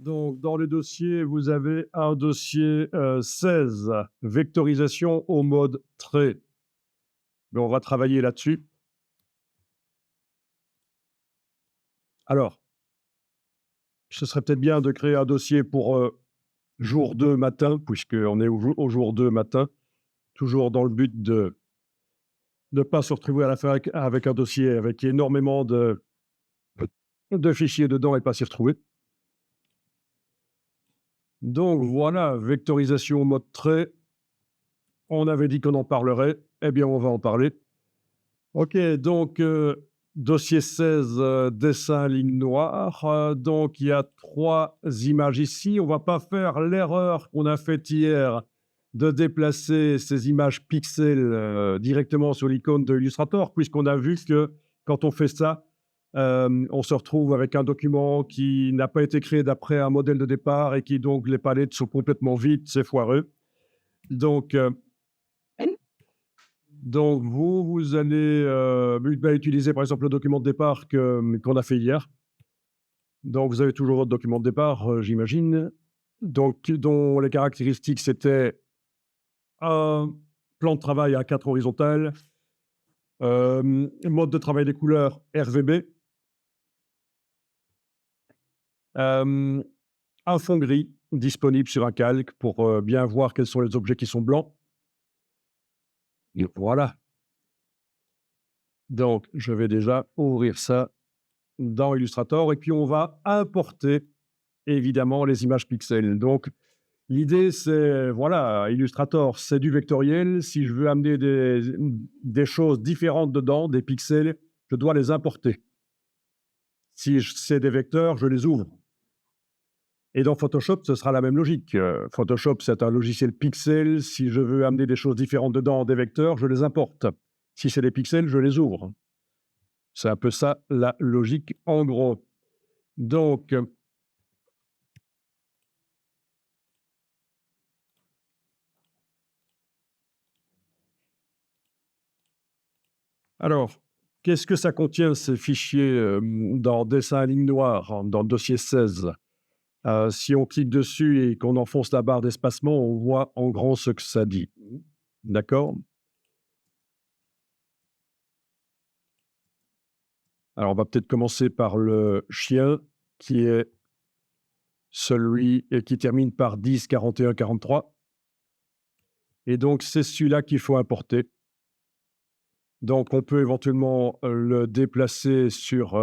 Donc, dans les dossiers, vous avez un dossier 16, vectorisation au mode trait. Mais on va travailler là-dessus. Alors, ce serait peut-être bien de créer un dossier pour jour 2 matin, puisqu'on est au jour 2 matin, toujours dans le but de ne pas se retrouver à la fin avec un dossier avec énormément de fichiers dedans et pas s'y retrouver. Donc voilà, vectorisation au mode trait. On avait dit qu'on en parlerait. Eh bien, on va en parler. OK, donc dossier 16, dessin ligne noire. Donc il y a 3 images ici. On ne va pas faire l'erreur qu'on a faite hier de déplacer ces images pixels directement sur l'icône de Illustrator, puisqu'on a vu que quand on fait ça, on se retrouve avec un document qui n'a pas été créé d'après un modèle de départ et qui donc les palettes sont complètement vides, c'est foireux. Donc vous allez utiliser par exemple le document de départ qu'on a fait hier. Donc vous avez toujours votre document de départ, j'imagine. Donc, dont les caractéristiques c'était un plan de travail à 4 horizontales, mode de travail des couleurs RVB, euh, un fond gris disponible sur un calque pour bien voir quels sont les objets qui sont blancs. Et voilà. Donc, je vais déjà ouvrir ça dans Illustrator et puis on va importer évidemment les images pixels. Donc, l'idée, c'est, voilà, Illustrator, c'est du vectoriel. Si je veux amener des choses différentes dedans, des pixels, je dois les importer. Si c'est des vecteurs, je les ouvre. Et dans Photoshop, ce sera la même logique. Photoshop, c'est un logiciel pixel. Si je veux amener des choses différentes dedans, des vecteurs, je les importe. Si c'est des pixels, je les ouvre. C'est un peu ça la logique en gros. Donc, alors, qu'est-ce que ça contient ces fichiers dans dessin à ligne noire, dans le dossier 16? Si on clique dessus et qu'on enfonce la barre d'espacement, on voit en grand ce que ça dit. D'accord? Alors, on va peut-être commencer par le chien, qui est celui qui termine par 10, 41, 43. Et donc, c'est celui-là qu'il faut importer. Donc, on peut éventuellement le déplacer sur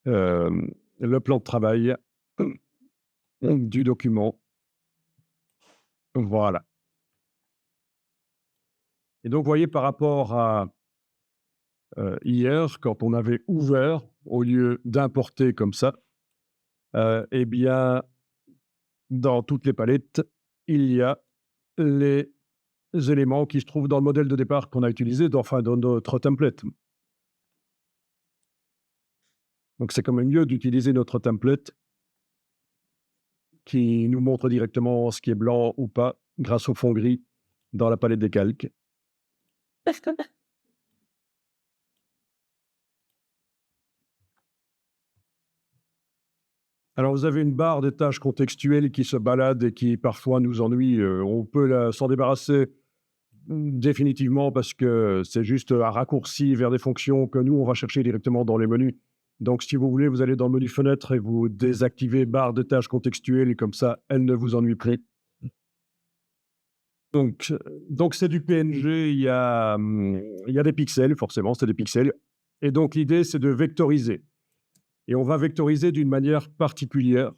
le plan de travail du document. Voilà. Et donc, vous voyez, par rapport à hier, quand on avait ouvert, au lieu d'importer comme ça, eh bien, dans toutes les palettes, il y a les éléments qui se trouvent dans le modèle de départ qu'on a utilisé, enfin, dans notre template. Donc, c'est quand même mieux d'utiliser notre template qui nous montre directement ce qui est blanc ou pas grâce au fond gris dans la palette des calques. Alors, vous avez une barre des tâches contextuelles qui se balade et qui parfois nous ennuie. On peut s'en débarrasser définitivement parce que c'est juste un raccourci vers des fonctions que nous, on va chercher directement dans les menus. Donc, si vous voulez, vous allez dans le menu fenêtre et vous désactivez barre de tâches contextuelles et comme ça, elle ne vous ennuie plus. Donc c'est du PNG, il y a des pixels, forcément, c'est des pixels. Et donc, l'idée, c'est de vectoriser. Et on va vectoriser d'une manière particulière,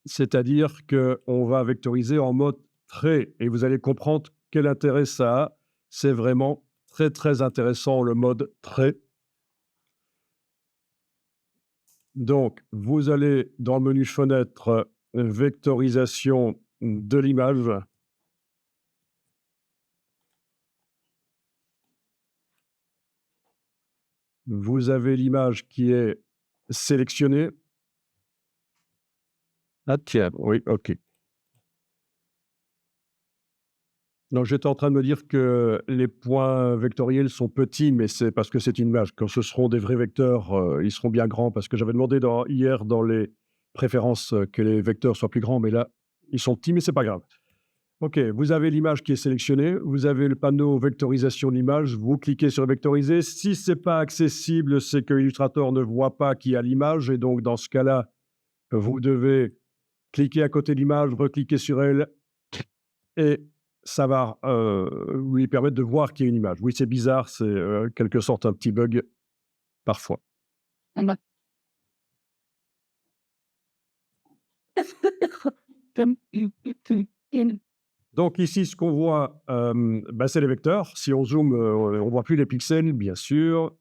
c'est-à-dire qu'on va vectoriser en mode trait. Et vous allez comprendre quel intérêt ça a. C'est vraiment très, très intéressant, le mode trait. Donc, vous allez dans le menu fenêtre, vectorisation de l'image. Vous avez l'image qui est sélectionnée. Ah tiens, oui, OK. Donc j'étais en train de me dire que les points vectoriels sont petits, mais c'est parce que c'est une image. Quand ce seront des vrais vecteurs, ils seront bien grands parce que j'avais demandé hier dans les préférence que les vecteurs soient plus grands, mais là, ils sont petits, mais c'est pas grave. OK, vous avez l'image qui est sélectionnée, vous avez le panneau vectorisation d'image, vous cliquez sur vectoriser. Si c'est pas accessible, c'est que Illustrator ne voit pas qu'il y a l'image et donc dans ce cas-là, vous devez cliquer à côté de l'image, recliquer sur elle et ça va, lui permettre de voir qu'il y a une image. Oui, c'est bizarre, c'est, quelque sorte un petit bug parfois. Donc ici, ce qu'on voit, c'est les vecteurs. Si on zoome, on voit plus les pixels, bien sûr.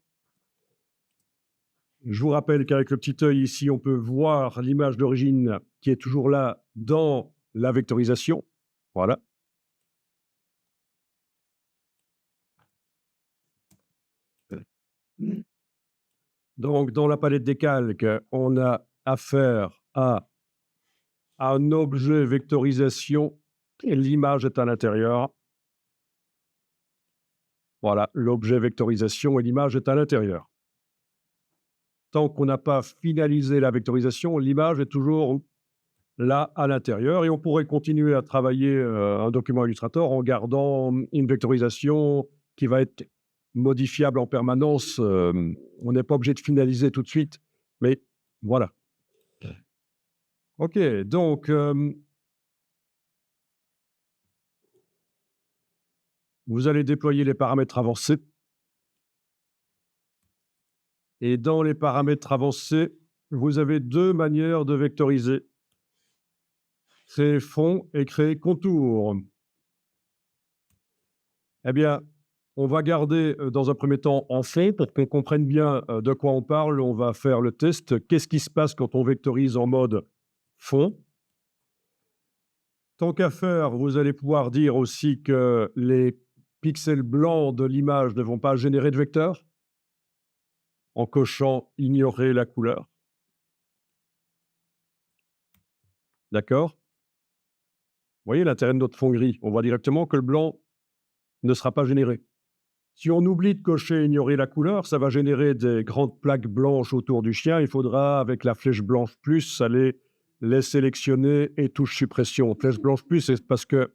Je vous rappelle qu'avec le petit œil ici, on peut voir l'image d'origine qui est toujours là dans la vectorisation. Voilà. Donc dans la palette des calques, on a affaire à un objet vectorisation et l'image est à l'intérieur. Voilà, l'objet vectorisation et l'image est à l'intérieur. Tant qu'on n'a pas finalisé la vectorisation, l'image est toujours là, à l'intérieur et on pourrait continuer à travailler, un document Illustrator en gardant une vectorisation qui va être modifiable en permanence, on n'est pas obligé de finaliser tout de suite, mais voilà. OK, donc, vous allez déployer les paramètres avancés et dans les paramètres avancés, vous avez 2 manières de vectoriser. Créer fond et créer contour. Eh bien, on va garder, dans un premier temps en fond pour qu'on comprenne bien, de quoi on parle. On va faire le test. Qu'est-ce qui se passe quand on vectorise en mode fond? Tant qu'à faire, vous allez pouvoir dire aussi que les pixels blancs de l'image ne vont pas générer de vecteur en cochant ignorer la couleur. D'accord? Vous voyez l'intérêt de notre fond gris? On voit directement que le blanc ne sera pas généré. Si on oublie de cocher ignorer la couleur, ça va générer des grandes plaques blanches autour du chien. Il faudra, avec la flèche blanche plus, aller les sélectionner et touche suppression. Flèche blanche plus, c'est parce que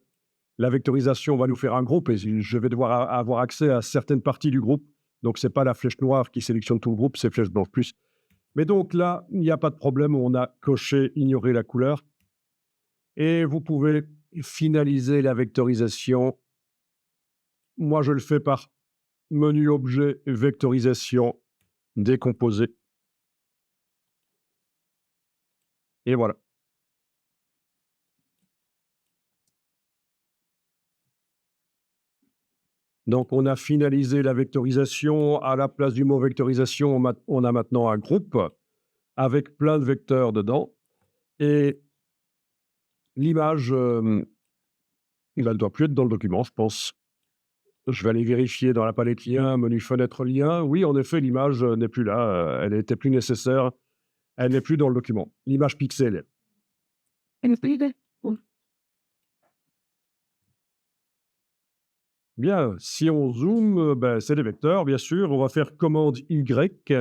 la vectorisation va nous faire un groupe et je vais devoir avoir accès à certaines parties du groupe. Donc, ce n'est pas la flèche noire qui sélectionne tout le groupe, c'est flèche blanche plus. Mais donc là, il n'y a pas de problème, on a coché ignorer la couleur. Et vous pouvez finaliser la vectorisation. Moi, je le fais par menu objet, vectorisation, décomposer. Et voilà. Donc, on a finalisé la vectorisation. À la place du mot vectorisation, on a maintenant un groupe avec plein de vecteurs dedans. Et l'image, elle ne doit plus être dans le document, je pense. Je vais aller vérifier dans la palette lien, menu fenêtre lien. Oui, en effet, l'image n'est plus là. Elle n'était plus nécessaire. Elle n'est plus dans le document. L'image pixel. Bien, si on zoome, c'est des vecteurs, bien sûr. On va faire commande Y.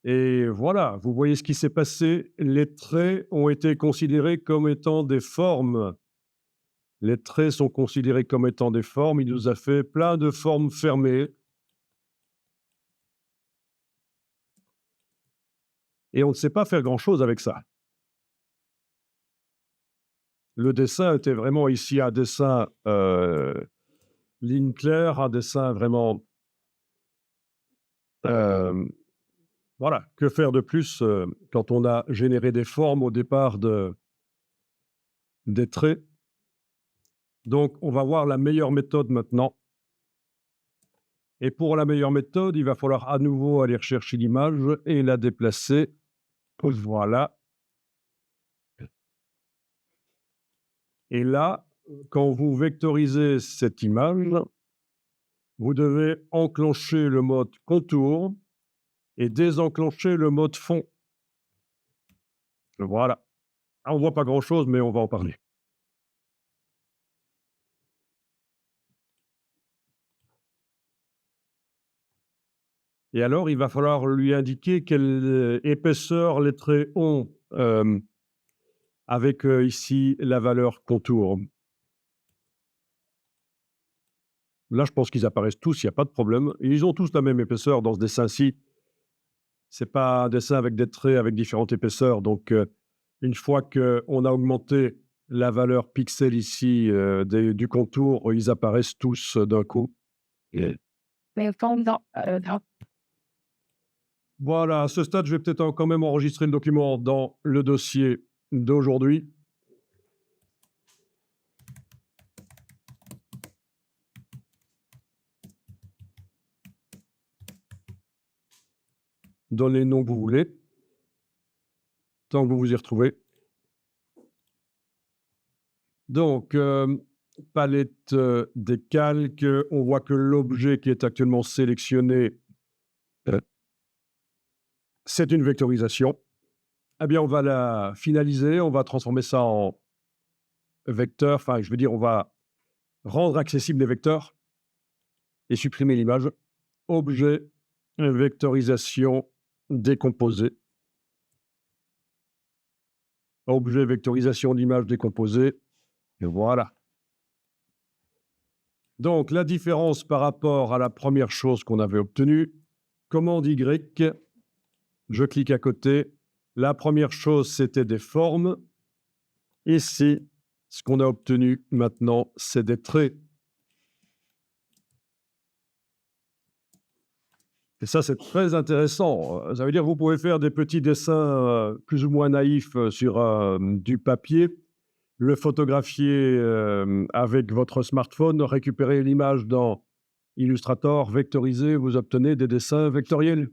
Et voilà, vous voyez ce qui s'est passé. Les traits ont été considérés comme étant des formes. Les traits sont considérés comme étant des formes. Il nous a fait plein de formes fermées. Et on ne sait pas faire grand-chose avec ça. Le dessin était vraiment ici un dessin ligne claire, un dessin vraiment... voilà, que faire de plus quand on a généré des formes au départ des traits. Donc, on va voir la meilleure méthode maintenant. Et pour la meilleure méthode, il va falloir à nouveau aller rechercher l'image et la déplacer. Voilà. Et là, quand vous vectorisez cette image, vous devez enclencher le mode contour et désenclencher le mode fond. Voilà. On ne voit pas grand-chose, mais on va en parler. Et alors, il va falloir lui indiquer quelle épaisseur les traits ont avec ici la valeur contour. Là, je pense qu'ils apparaissent tous, il n'y a pas de problème. Et ils ont tous la même épaisseur dans ce dessin-ci. Ce n'est pas un dessin avec des traits avec différentes épaisseurs. Donc, une fois qu'on a augmenté la valeur pixel ici du contour, ils apparaissent tous d'un coup. Voilà, à ce stade, je vais peut-être quand même enregistrer le document dans le dossier d'aujourd'hui. Donnez les noms que vous voulez, tant que vous vous y retrouvez. Donc, palette des calques, on voit que l'objet qui est actuellement sélectionné, c'est une vectorisation. Eh bien, on va la finaliser, on va transformer ça en vecteur, enfin, je veux dire, on va rendre accessibles les vecteurs et supprimer l'image. Objet, vectorisation décomposée. Objet, vectorisation d'image décomposée. Et voilà. Donc, la différence par rapport à la première chose qu'on avait obtenue, commande Y, je clique à côté. La première chose, c'était des formes. Ici, ce qu'on a obtenu maintenant, c'est des traits. Et ça, c'est très intéressant. Ça veut dire que vous pouvez faire des petits dessins plus ou moins naïfs sur du papier, le photographier avec votre smartphone, récupérer l'image dans Illustrator, vectoriser, vous obtenez des dessins vectoriels.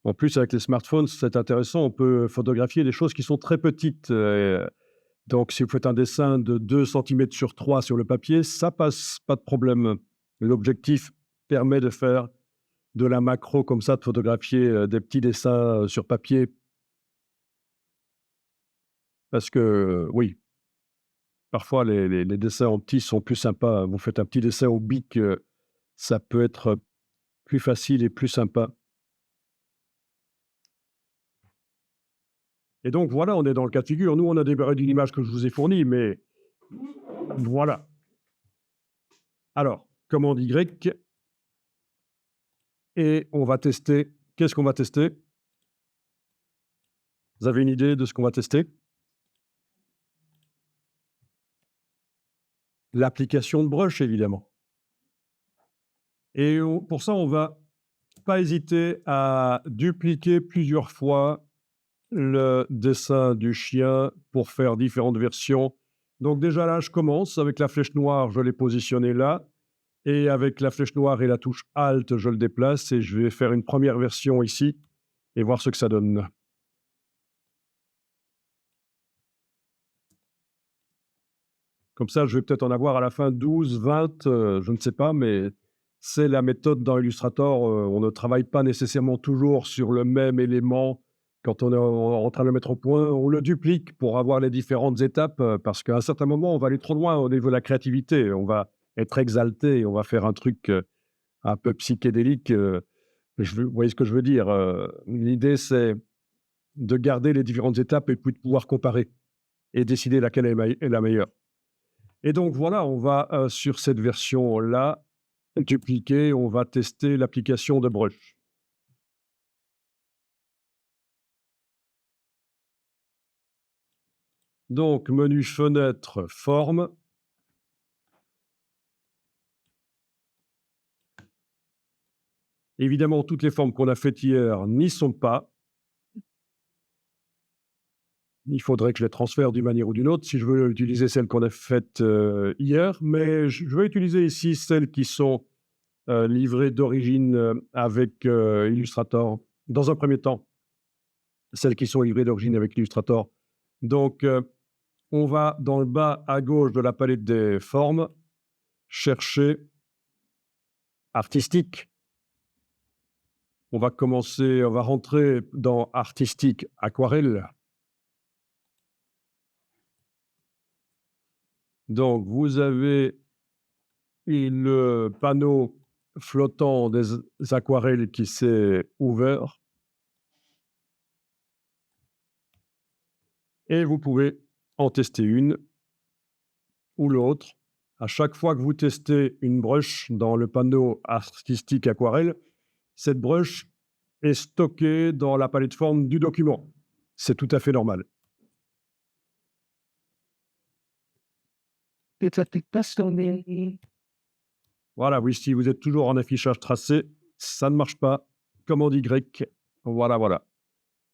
En plus, avec les smartphones, c'est intéressant, on peut photographier des choses qui sont très petites. Donc, si vous faites un dessin de 2 cm sur 3 sur le papier, ça passe, pas de problème. L'objectif permet de faire de la macro comme ça, de photographier des petits dessins sur papier. Parce que, oui, parfois les dessins en petit sont plus sympas. Vous faites un petit dessin au bic, ça peut être plus facile et plus sympa. Et donc voilà, on est dans le cas de figure. Nous, on a débarré d'une image que je vous ai fournie, mais voilà. Alors, commande Y, et on va tester. Qu'est-ce qu'on va tester? Vous avez une idée de ce qu'on va tester? L'application de brush, évidemment. Et pour ça, on va pas hésiter à dupliquer plusieurs fois le dessin du chien pour faire différentes versions. Donc déjà là, je commence avec la flèche noire, je l'ai positionnée là. Et avec la flèche noire et la touche Alt, je le déplace et je vais faire une première version ici et voir ce que ça donne. Comme ça, je vais peut-être en avoir à la fin 12, 20, je ne sais pas, mais c'est la méthode dans Illustrator. On ne travaille pas nécessairement toujours sur le même élément. Quand on est en train de le mettre au point, on le duplique pour avoir les différentes étapes, parce qu'à un certain moment, on va aller trop loin au niveau de la créativité. On va être exalté et on va faire un truc un peu psychédélique. Vous voyez ce que je veux dire? L'idée, c'est de garder les différentes étapes et puis de pouvoir comparer et décider laquelle est la meilleure. Et donc voilà, on va sur cette version-là dupliquer, on va tester l'application de brush. Donc menu fenêtre, forme. Évidemment, toutes les formes qu'on a faites hier n'y sont pas. Il faudrait que je les transfère d'une manière ou d'une autre si je veux utiliser celles qu'on a faites hier, mais je vais utiliser ici celles qui sont livrées d'origine avec Illustrator. Dans un premier temps, celles qui sont livrées d'origine avec Illustrator. Donc, on va dans le bas à gauche de la palette des formes chercher artistique. On va commencer, on va rentrer dans artistique aquarelle. Donc, vous avez le panneau flottant des aquarelles qui s'est ouvert. et vous pouvez en tester une ou l'autre. À chaque fois que vous testez une brush dans le panneau artistique aquarelle, cette brush est stockée dans la palette forme du document. C'est tout à fait normal. Voilà, oui, si vous êtes toujours en affichage tracé, ça ne marche pas. Commande Y. Voilà, voilà.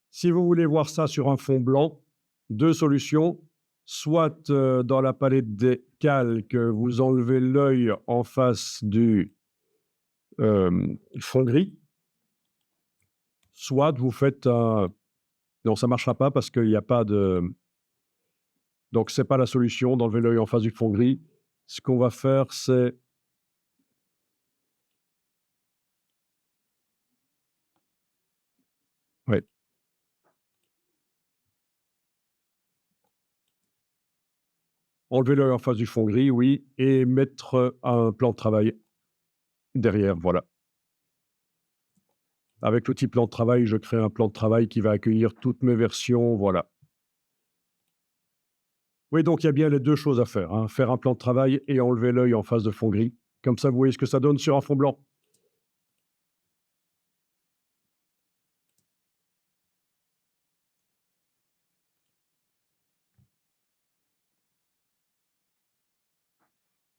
Si vous voulez voir ça sur un fond blanc, deux solutions. Soit dans la palette des calques, vous enlevez l'œil en face du fond gris. Soit vous faites un... Non, ça ne marchera pas parce qu'il n'y a pas de... Donc, ce n'est pas la solution d'enlever l'œil en face du fond gris. Ce qu'on va faire, c'est... Ouais. Enlever l'œil en face du fond gris, oui, et mettre un plan de travail derrière, voilà. Avec l'outil plan de travail, je crée un plan de travail qui va accueillir toutes mes versions, voilà. Oui, donc il y a bien les deux choses à faire, hein, faire un plan de travail et enlever l'œil en face de fond gris. Comme ça, vous voyez ce que ça donne sur un fond blanc.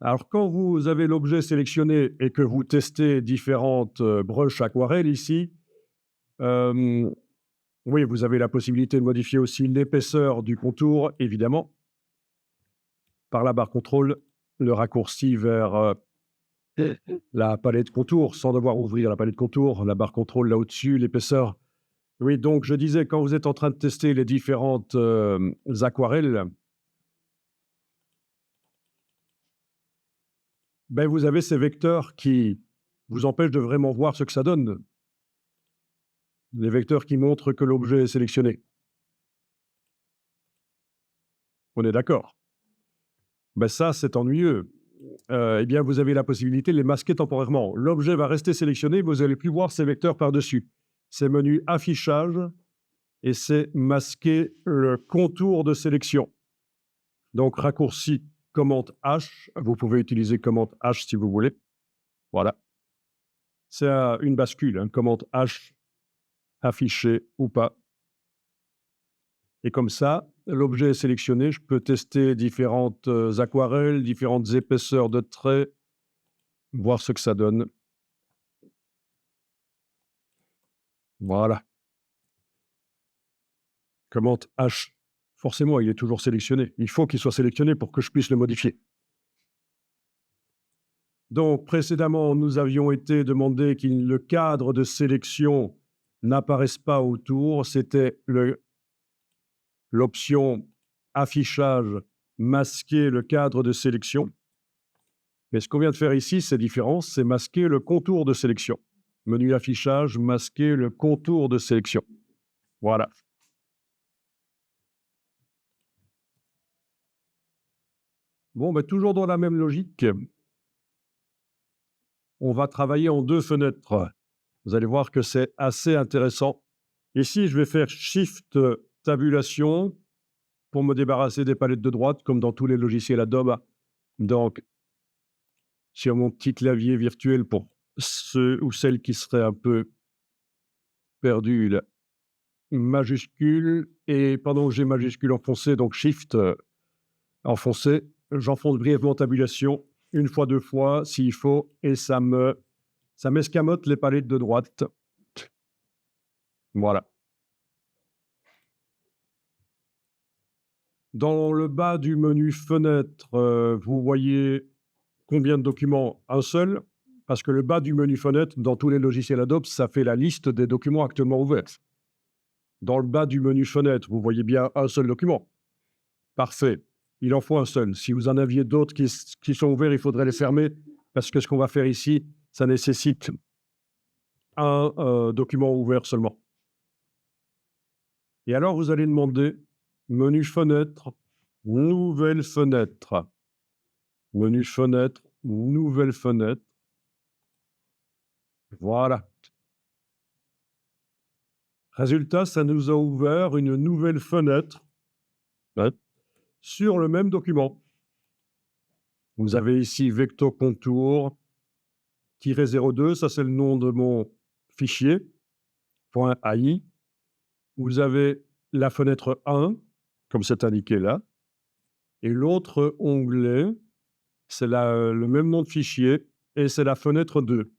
Alors, quand vous avez l'objet sélectionné et que vous testez différentes brushes aquarelles ici, oui, vous avez la possibilité de modifier aussi l'épaisseur du contour, évidemment, par la barre contrôle, le raccourci vers la palette contour, sans devoir ouvrir la palette contour, la barre contrôle là au-dessus, l'épaisseur. Oui, donc je disais, quand vous êtes en train de tester les différentes aquarelles, ben, vous avez ces vecteurs qui vous empêchent de vraiment voir ce que ça donne. Les vecteurs qui montrent que l'objet est sélectionné. On est d'accord? Ben ça, c'est ennuyeux. Eh bien, vous avez la possibilité de les masquer temporairement. L'objet va rester sélectionné, vous n'allez plus voir ces vecteurs par-dessus. C'est menu affichage et c'est masquer le contour de sélection. Donc, raccourci commande H. Vous pouvez utiliser commande H si vous voulez. Voilà. C'est une bascule, hein, commande H, affiché ou pas. Et comme ça, l'objet est sélectionné, je peux tester différentes aquarelles, différentes épaisseurs de traits, voir ce que ça donne. Voilà. Commande H. Forcément, il est toujours sélectionné. Il faut qu'il soit sélectionné pour que je puisse le modifier. Donc, précédemment, nous avions été demandé que le cadre de sélection n'apparaisse pas autour. C'était l'option affichage, masquer le cadre de sélection. Mais ce qu'on vient de faire ici, c'est différent, c'est masquer le contour de sélection. Menu affichage, masquer le contour de sélection. Voilà. Bon, ben, toujours dans la même logique, on va travailler en deux fenêtres. Vous allez voir que c'est assez intéressant. Ici, je vais faire Shift Tabulation pour me débarrasser des palettes de droite, comme dans tous les logiciels Adobe. Donc, sur mon petit clavier virtuel pour ceux ou celles qui seraient un peu perdus, là, majuscule, et pendant que j'ai majuscule enfoncé, donc Shift enfoncé, j'enfonce brièvement tabulation, une fois, deux fois, s'il faut, et ça m'escamote les palettes de droite. Voilà. Dans le bas du menu fenêtre, vous voyez combien de documents? Un seul, parce que le bas du menu fenêtre, dans tous les logiciels Adobe, ça fait la liste des documents actuellement ouverts. Dans le bas du menu fenêtre, vous voyez bien un seul document. Parfait. Il en faut un seul. Si vous en aviez d'autres qui sont ouverts, il faudrait les fermer, parce que ce qu'on va faire ici, ça nécessite un document ouvert seulement. Et alors, vous allez demander menu fenêtre, nouvelle fenêtre. Menu fenêtre, nouvelle fenêtre. Voilà. Résultat, ça nous a ouvert une nouvelle fenêtre Ouais. Sur le même document. Vous avez ici Vecto Contour -02, ça c'est le nom de mon fichier, .ai. Vous avez la fenêtre 1, comme c'est indiqué là, et l'autre onglet, c'est le même nom de fichier, et c'est la fenêtre 2.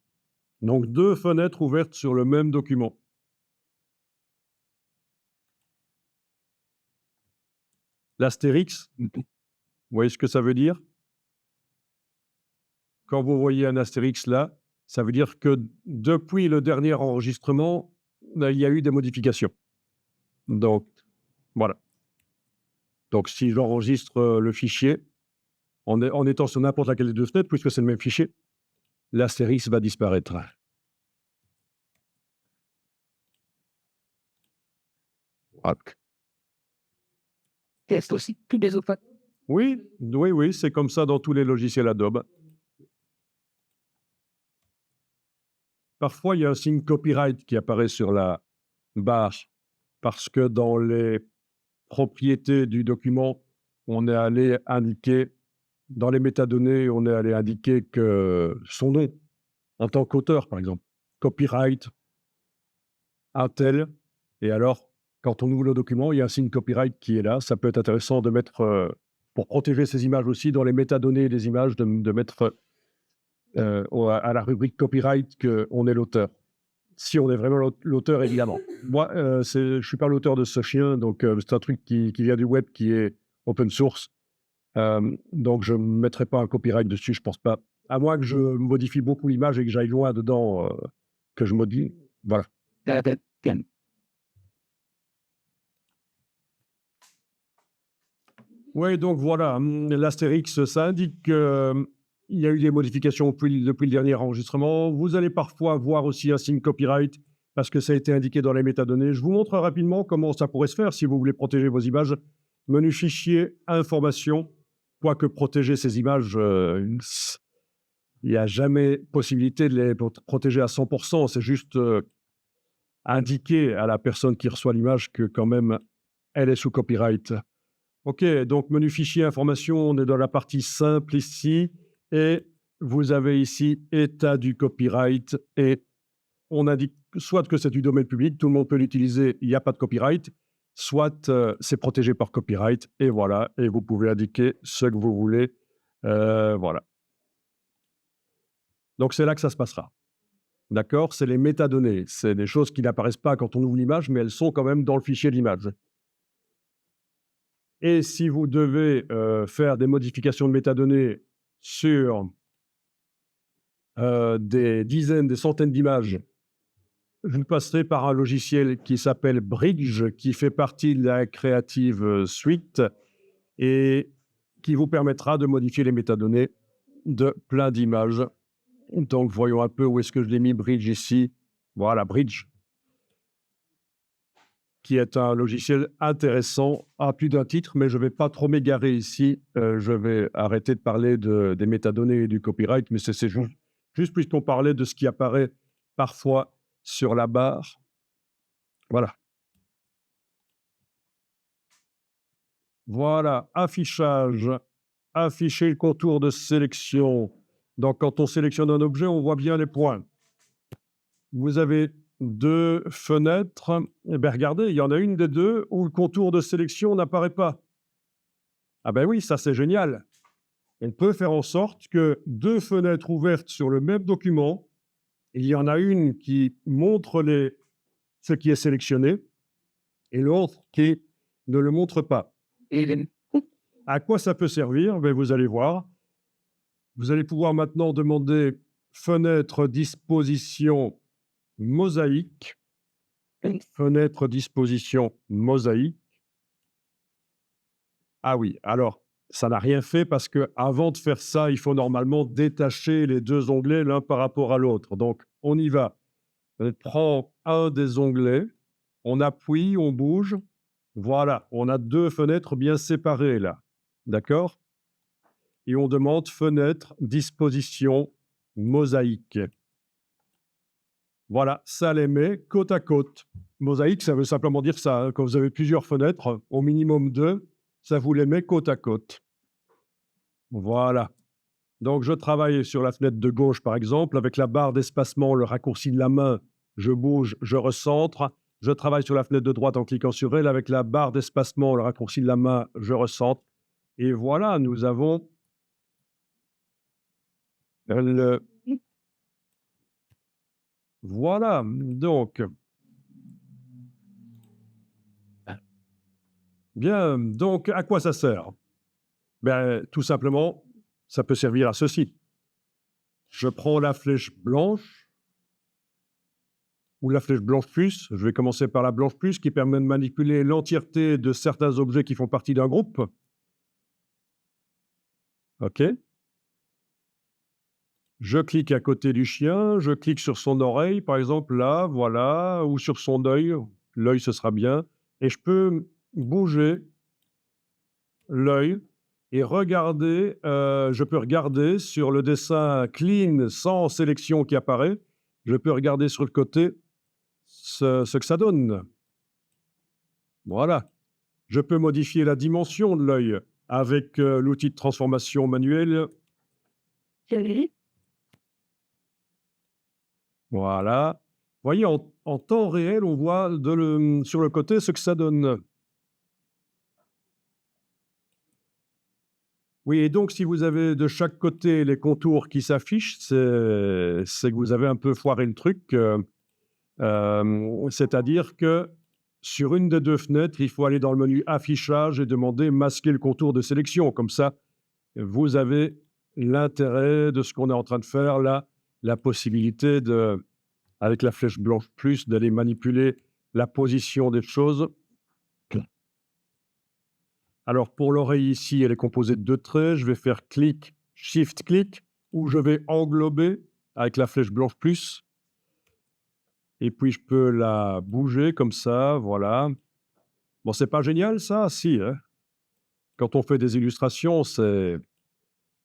Donc 2 fenêtres ouvertes sur le même document. L'astérix, vous voyez ce que ça veut dire? Quand vous voyez un astérix là, ça veut dire que depuis le dernier enregistrement, il y a eu des modifications. Donc, voilà. Donc, si j'enregistre le fichier, en étant sur n'importe laquelle des 2 fenêtres, puisque c'est le même fichier, l'astérix va disparaître. Voilà. Test aussi, plus des autres. Oui, oui, oui, c'est comme ça dans tous les logiciels Adobe. Parfois, il y a un signe copyright qui apparaît sur la barre, parce que dans les propriétés du document, on est allé indiquer, dans les métadonnées, on est allé indiquer que son nom, en tant qu'auteur, par exemple, copyright, un tel, et alors, quand on ouvre le document, il y a un signe copyright qui est là. Ça peut être intéressant de mettre, pour protéger ces images aussi, dans les métadonnées des images, de mettre à la rubrique copyright qu'on est l'auteur. Si on est vraiment l'auteur, évidemment. Moi, je ne suis pas l'auteur de ce chien, donc c'est un truc qui vient du web, qui est open source. Donc, je ne mettrai pas un copyright dessus, je ne pense pas. À moins que je modifie beaucoup l'image et que j'aille loin dedans, que je modifie. Voilà. Oui, donc voilà, l'astérix, ça indique qu'il y a eu des modifications depuis le dernier enregistrement. Vous allez parfois voir aussi un signe copyright parce que ça a été indiqué dans les métadonnées. Je vous montre rapidement comment ça pourrait se faire si vous voulez protéger vos images. Menu fichier, information. Quoique protéger ces images, il n'y a jamais possibilité de les protéger à 100%. C'est juste indiquer à la personne qui reçoit l'image que quand même, elle est sous copyright. OK, donc menu fichier, information, on est dans la partie simple ici, et vous avez ici état du copyright, et on indique soit que c'est du domaine public, tout le monde peut l'utiliser, il n'y a pas de copyright, soit c'est protégé par copyright, et voilà, et vous pouvez indiquer ce que vous voulez. Voilà. Donc c'est là que ça se passera. D'accord? C'est les métadonnées, c'est des choses qui n'apparaissent pas quand on ouvre l'image, mais elles sont quand même dans le fichier d'image. Et si vous devez faire des modifications de métadonnées sur des dizaines, des centaines d'images, vous passerez par un logiciel qui s'appelle Bridge, qui fait partie de la Creative Suite et qui vous permettra de modifier les métadonnées de plein d'images. Donc, voyons un peu où est-ce que je l'ai mis, Bridge, ici. Voilà, Bridge, qui est un logiciel intéressant à plus d'un titre, mais je ne vais pas trop m'égarer ici. Je vais arrêter de parler des métadonnées et du copyright, mais c'est juste puisqu'on parlait de ce qui apparaît parfois sur la barre. Voilà. Voilà, affichage, afficher le contour de sélection. Donc, quand on sélectionne un objet, on voit bien les points. Vous avez 2 fenêtres. Eh bien, regardez, il y en a une des 2 où le contour de sélection n'apparaît pas. Ah ben oui, ça c'est génial. On peut faire en sorte que 2 fenêtres ouvertes sur le même document, il y en a une qui montre ce qui est sélectionné et l'autre qui ne le montre pas. À quoi ça peut servir? Ben, vous allez voir. Vous allez pouvoir maintenant demander fenêtre disposition mosaïque. Fenêtre disposition mosaïque. Ah oui, alors, ça n'a rien fait parce qu'avant de faire ça, il faut normalement détacher les 2 onglets l'un par rapport à l'autre. Donc, on y va. On prend un des onglets, on appuie, on bouge. Voilà, on a 2 fenêtres bien séparées là. D'accord? Et on demande fenêtre disposition mosaïque. Voilà, ça les met côte à côte. Mosaïque, ça veut simplement dire ça, hein, quand vous avez plusieurs fenêtres, au minimum 2, ça vous les met côte à côte. Voilà. Donc, je travaille sur la fenêtre de gauche, par exemple, avec la barre d'espacement, le raccourci de la main, je bouge, je recentre. Je travaille sur la fenêtre de droite en cliquant sur elle, avec la barre d'espacement, le raccourci de la main, je recentre. Et voilà, nous avons le... Voilà, donc, bien, donc, à quoi ça sert? Ben, tout simplement, ça peut servir à ceci. Je prends la flèche blanche, ou la flèche blanche plus, je vais commencer par la blanche plus, qui permet de manipuler l'entièreté de certains objets qui font partie d'un groupe. OK. Je clique à côté du chien, je clique sur son oreille, par exemple, là, voilà, ou sur son œil. L'œil, ce sera bien. Et je peux bouger l'œil et regarder, je peux regarder sur le dessin clean, sans sélection qui apparaît, je peux regarder sur le côté ce que ça donne. Voilà. Je peux modifier la dimension de l'œil avec l'outil de transformation manuelle. Voilà. Vous voyez, en temps réel, on voit sur le côté ce que ça donne. Oui, et donc si vous avez de chaque côté les contours qui s'affichent, c'est que vous avez un peu foiré le truc. C'est-à-dire que sur une des deux fenêtres, il faut aller dans le menu affichage et demander masquer le contour de sélection. Comme ça, vous avez l'intérêt de ce qu'on est en train de faire là, la possibilité de, avec la flèche blanche plus, d'aller manipuler la position des choses. Alors pour l'oreille ici, elle est composée de 2 traits. Je vais faire clic, shift clic, ou je vais englober avec la flèche blanche plus. Et puis je peux la bouger comme ça, voilà. Bon, c'est pas génial ça? Si, hein. Quand on fait des illustrations, c'est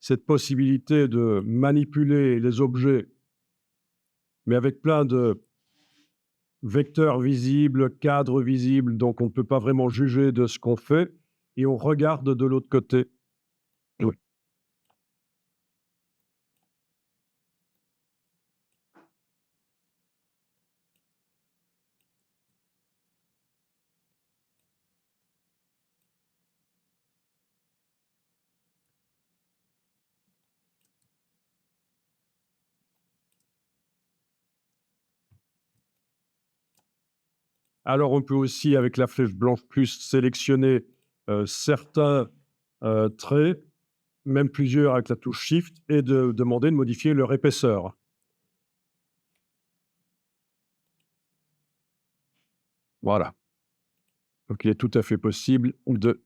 cette possibilité de manipuler les objets, mais avec plein de vecteurs visibles, cadres visibles, donc on ne peut pas vraiment juger de ce qu'on fait et on regarde de l'autre côté. Oui. Alors on peut aussi, avec la flèche blanche plus, sélectionner certains traits, même plusieurs avec la touche Shift, et demander de modifier leur épaisseur. Voilà. Donc il est tout à fait possible de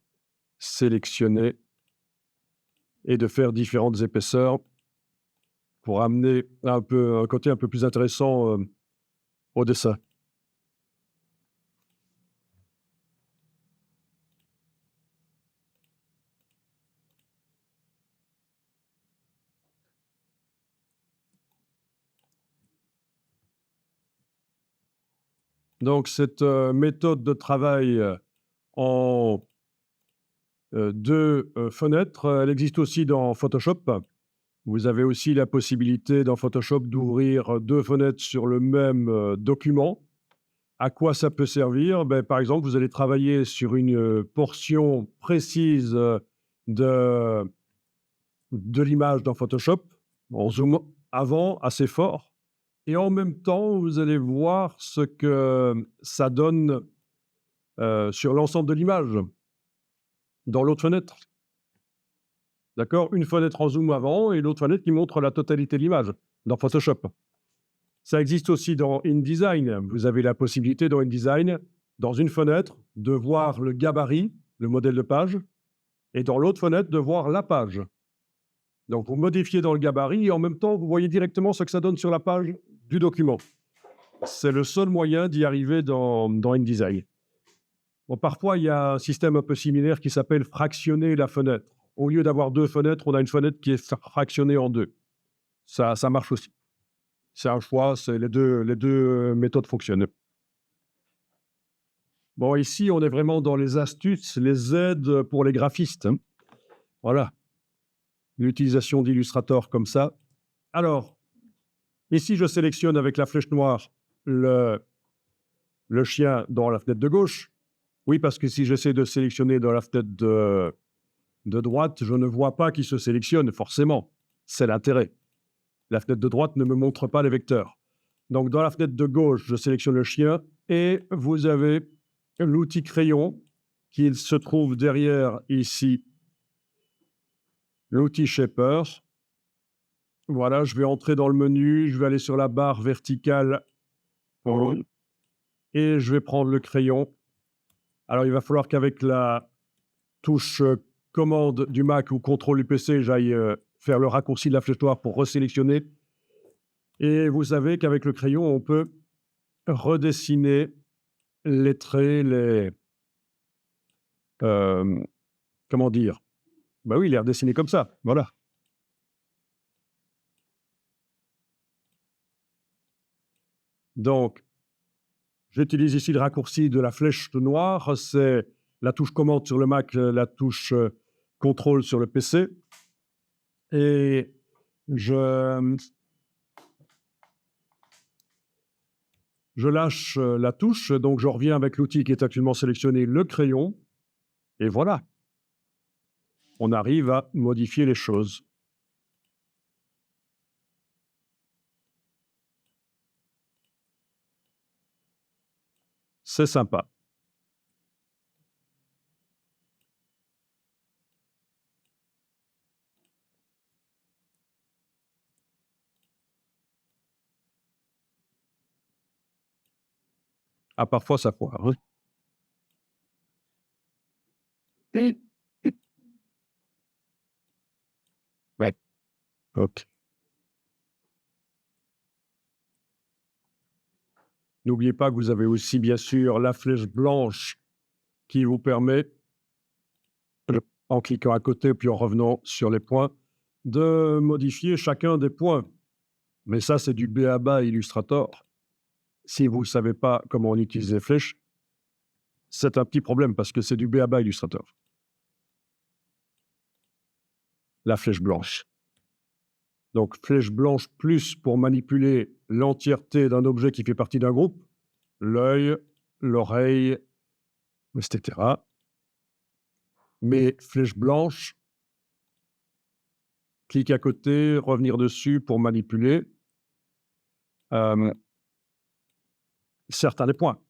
sélectionner et de faire différentes épaisseurs pour amener un côté un peu plus intéressant au dessin. Donc cette méthode de travail en 2 fenêtres, elle existe aussi dans Photoshop. Vous avez aussi la possibilité dans Photoshop d'ouvrir 2 fenêtres sur le même document. À quoi ça peut servir? Ben, par exemple, vous allez travailler sur une portion précise de, de l'image dans Photoshop, en zoom avant assez fort, et en même temps, vous allez voir ce que ça donne sur l'ensemble de l'image dans l'autre fenêtre. D'accord? Une fenêtre en zoom avant et l'autre fenêtre qui montre la totalité de l'image dans Photoshop. Ça existe aussi dans InDesign. Vous avez la possibilité dans InDesign, dans une fenêtre, de voir le gabarit, le modèle de page, et dans l'autre fenêtre, de voir la page. Donc, vous modifiez dans le gabarit et en même temps, vous voyez directement ce que ça donne sur la page du document. C'est le seul moyen d'y arriver dans InDesign. Bon, parfois, il y a un système un peu similaire qui s'appelle fractionner la fenêtre. Au lieu d'avoir 2 fenêtres, on a une fenêtre qui est fractionnée en 2. Ça marche aussi. C'est un choix, les deux méthodes fonctionnent. Bon, ici, on est vraiment dans les astuces, les aides pour les graphistes, hein. Voilà, l'utilisation d'Illustrator comme ça. Alors, ici, je sélectionne avec la flèche noire le chien dans la fenêtre de gauche. Oui, parce que si j'essaie de sélectionner dans la fenêtre de droite, je ne vois pas qui se sélectionne, forcément. C'est l'intérêt. La fenêtre de droite ne me montre pas les vecteurs. Donc, dans la fenêtre de gauche, je sélectionne le chien et vous avez l'outil crayon qui se trouve derrière ici, l'outil Shaper. Voilà, je vais entrer dans le menu, je vais aller sur la barre verticale et je vais prendre le crayon. Alors, il va falloir qu'avec la touche commande du Mac ou contrôle du PC, j'aille faire le raccourci de la flèche noire pour resélectionner. Et vous savez qu'avec le crayon, on peut redessiner les traits, comment dire? Bah oui, les redessiner comme ça, voilà. Donc, j'utilise ici le raccourci de la flèche noire, c'est la touche commande sur le Mac, la touche contrôle sur le PC. Et je lâche la touche, donc je reviens avec l'outil qui est actuellement sélectionné, le crayon, et voilà. On arrive à modifier les choses. C'est sympa. Ah, parfois ça foire, hein. Ouais. OK. N'oubliez pas que vous avez aussi, bien sûr, la flèche blanche qui vous permet, en cliquant à côté puis en revenant sur les points, de modifier chacun des points. Mais ça, c'est du b.a-ba Illustrator. Si vous ne savez pas comment on utilise les flèches, c'est un petit problème parce que c'est du b.a-ba Illustrator. La flèche blanche. Donc, flèche blanche plus pour manipuler l'entièreté d'un objet qui fait partie d'un groupe, l'œil, l'oreille, etc. Mais flèche blanche, clic à côté, revenir dessus pour manipuler certains des points.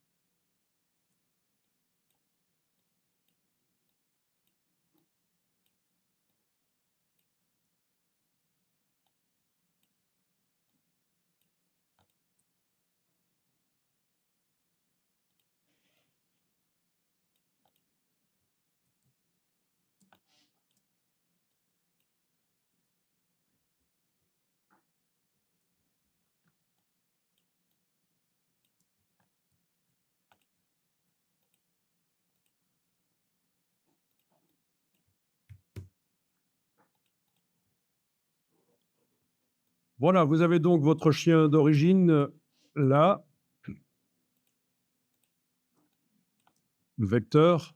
Voilà, vous avez donc votre chien d'origine là, vecteur,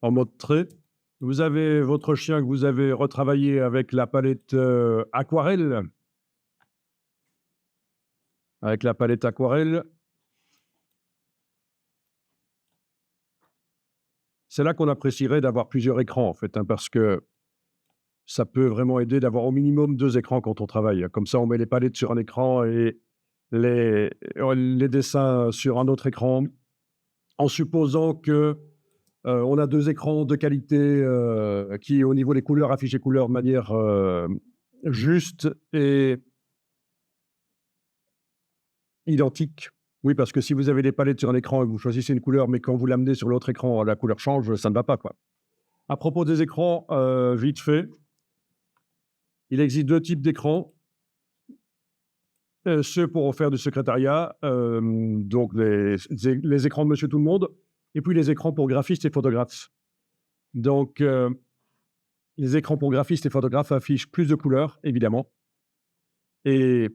en mode trait. Vous avez votre chien que vous avez retravaillé avec la palette aquarelle. Avec la palette aquarelle. C'est là qu'on apprécierait d'avoir plusieurs écrans, en fait, hein, parce que ça peut vraiment aider d'avoir au minimum 2 écrans quand on travaille. Comme ça, on met les palettes sur un écran et les dessins sur un autre écran, en supposant que on a 2 écrans de qualité qui, au niveau des couleurs, affichent les couleurs de manière juste et identique. Oui, parce que si vous avez des palettes sur un écran et que vous choisissez une couleur, mais quand vous l'amenez sur l'autre écran, la couleur change, ça ne va pas, quoi. À propos des écrans, vite fait, il existe 2 types d'écrans. Ceux pour faire du secrétariat, donc les écrans de monsieur tout le monde, et puis les écrans pour graphistes et photographes. Donc, les écrans pour graphistes et photographes affichent plus de couleurs, évidemment, et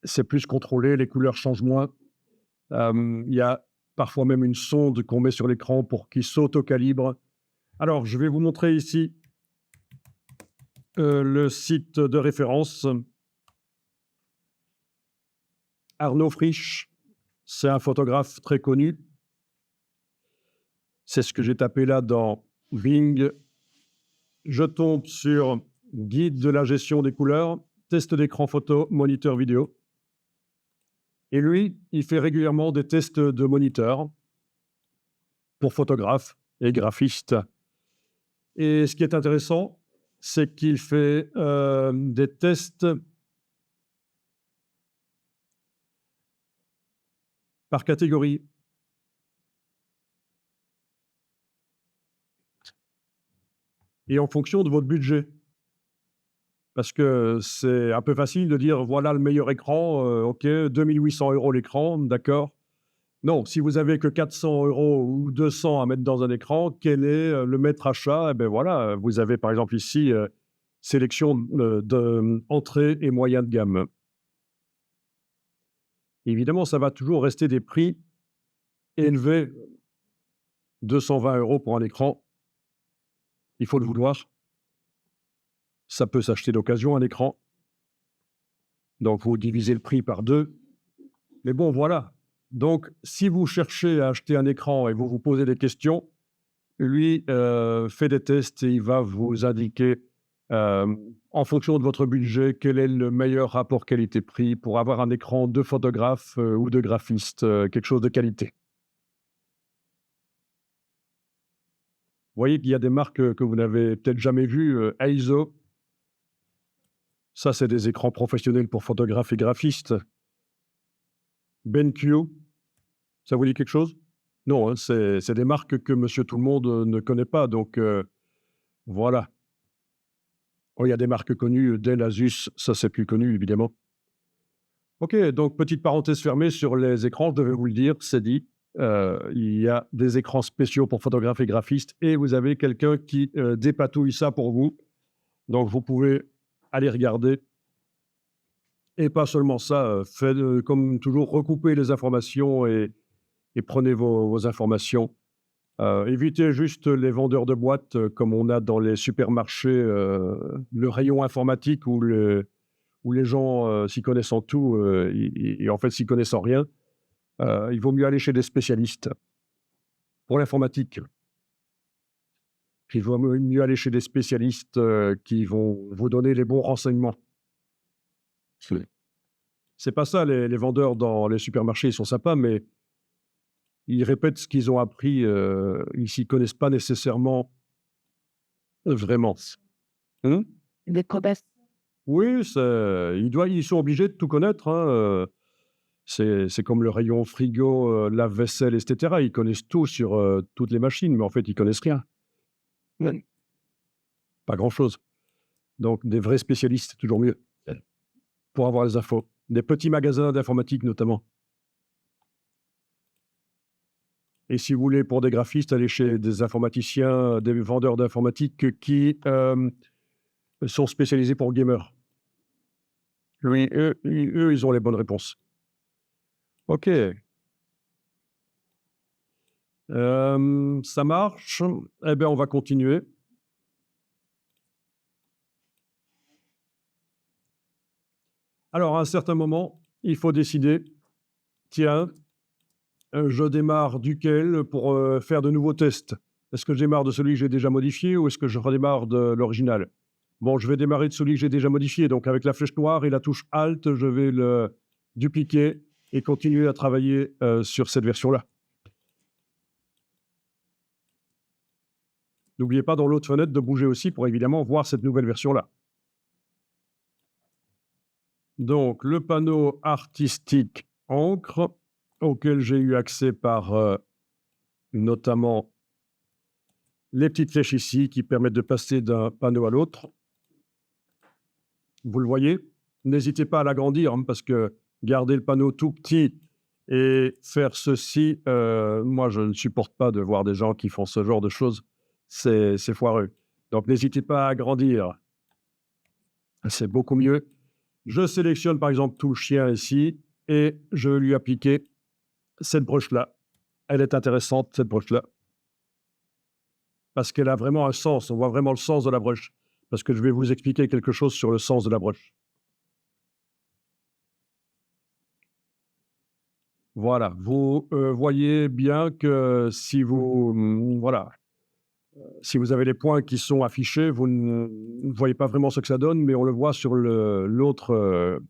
c'est plus contrôlé, les couleurs changent moins. Il y a parfois même une sonde qu'on met sur l'écran pour qu'il s'auto-calibre. Alors, je vais vous montrer ici le site de référence. Arnaud Frisch, c'est un photographe très connu. C'est ce que j'ai tapé là dans Bing. Je tombe sur guide de la gestion des couleurs, test d'écran photo, moniteur vidéo. Et lui, il fait régulièrement des tests de moniteur pour photographes et graphistes. Et ce qui est intéressant, c'est qu'il fait des tests par catégorie. Et en fonction de votre budget. Parce que c'est un peu facile de dire, voilà le meilleur écran, OK, 2 800 € l'écran, d'accord. Non, si vous avez que 400 € ou 200 à mettre dans un écran, quel est le maître achat? Eh bien voilà, vous avez par exemple ici, sélection d'entrée et moyen de gamme. Évidemment, ça va toujours rester des prix élevés. 220 € pour un écran, il faut le vouloir. Ça peut s'acheter d'occasion, un écran. Donc, vous divisez le prix par 2. Mais bon, voilà. Donc, si vous cherchez à acheter un écran et vous vous posez des questions, lui fait des tests et il va vous indiquer, en fonction de votre budget, quel est le meilleur rapport qualité-prix pour avoir un écran de photographe ou de graphiste, quelque chose de qualité. Vous voyez qu'il y a des marques que vous n'avez peut-être jamais vues, ISO. Ça, c'est des écrans professionnels pour photographes et graphistes. BenQ, ça vous dit quelque chose? Non, hein, c'est des marques que monsieur tout le monde ne connaît pas, donc voilà. Oh, il y a des marques connues, Dell, Asus, ça c'est plus connu évidemment. OK, donc petite parenthèse fermée sur les écrans, je devais vous le dire, c'est dit. Il y a des écrans spéciaux pour photographes et graphistes et vous avez quelqu'un qui dépatouille ça pour vous. Donc vous pouvez aller regarder. Et pas seulement ça, faites comme toujours, recoupez les informations et prenez vos informations. Évitez juste les vendeurs de boîtes, comme on a dans les supermarchés, le rayon informatique où les gens s'y connaissent en tout et en fait s'y connaissent en rien. Il vaut mieux aller chez des spécialistes. Pour l'informatique, il vaut mieux aller chez des spécialistes qui vont vous donner les bons renseignements. C'est pas ça, les vendeurs dans les supermarchés, ils sont sympas, mais ils répètent ce qu'ils ont appris, ils s'y connaissent pas nécessairement vraiment. Mmh? Des promesses. Oui, ils sont obligés de tout connaître, hein, c'est comme le rayon frigo, lave-vaisselle et cetera. Ils connaissent tout sur, toutes les machines, mais en fait, ils connaissent rien. Ouais. Pas grand-chose. Donc des vrais spécialistes, c'est toujours mieux, pour avoir les infos. Des petits magasins d'informatique notamment. Et si vous voulez, pour des graphistes, allez chez des informaticiens, des vendeurs d'informatique qui, sont spécialisés pour gamers. Oui, eux, ils ont les bonnes réponses. OK. Ça marche? Eh bien, on va continuer. Alors, à un certain moment, il faut décider, tiens, je démarre duquel pour, faire de nouveaux tests? Est-ce que je démarre de celui que j'ai déjà modifié ou est-ce que je redémarre de l'original? Bon, je vais démarrer de celui que j'ai déjà modifié, donc avec la flèche noire et la touche Alt, je vais le dupliquer et continuer à travailler, sur cette version-là. N'oubliez pas dans l'autre fenêtre de bouger aussi pour évidemment voir cette nouvelle version-là. Donc le panneau artistique encre, auquel j'ai eu accès par, notamment les petites flèches ici qui permettent de passer d'un panneau à l'autre. Vous le voyez? N'hésitez pas à l'agrandir, hein, parce que garder le panneau tout petit et faire ceci, moi je ne supporte pas de voir des gens qui font ce genre de choses, c'est foireux. Donc n'hésitez pas à agrandir. C'est beaucoup mieux. Je sélectionne par exemple tout le chien ici et je vais lui appliquer cette broche-là. elle est intéressante, cette broche-là. Parce qu'elle a vraiment un sens. On voit vraiment le sens de la broche. Parce que je vais vous expliquer quelque chose sur le sens de la broche. Voilà, vous voyez bien que si vous, voilà, si vous avez les points qui sont affichés, vous ne voyez pas vraiment ce que ça donne, mais on le voit sur l'autre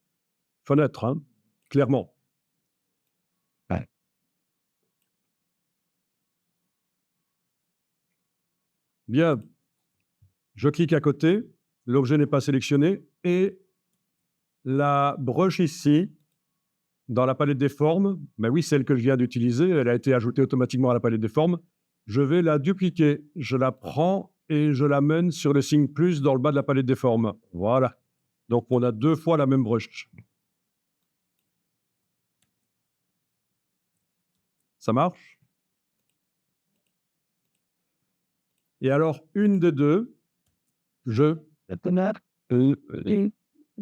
fenêtre, hein, clairement. Ouais. Bien, je clique à côté, l'objet n'est pas sélectionné et la broche ici, dans la palette des formes, ben oui, celle que je viens d'utiliser, elle a été ajoutée automatiquement à la palette des formes. Je vais la dupliquer. Je la prends et je l'amène sur le signe plus dans le bas de la palette des formes. Voilà. Donc, on a 2 fois la même broche. Ça marche? Et alors, une des deux, je... La couleur.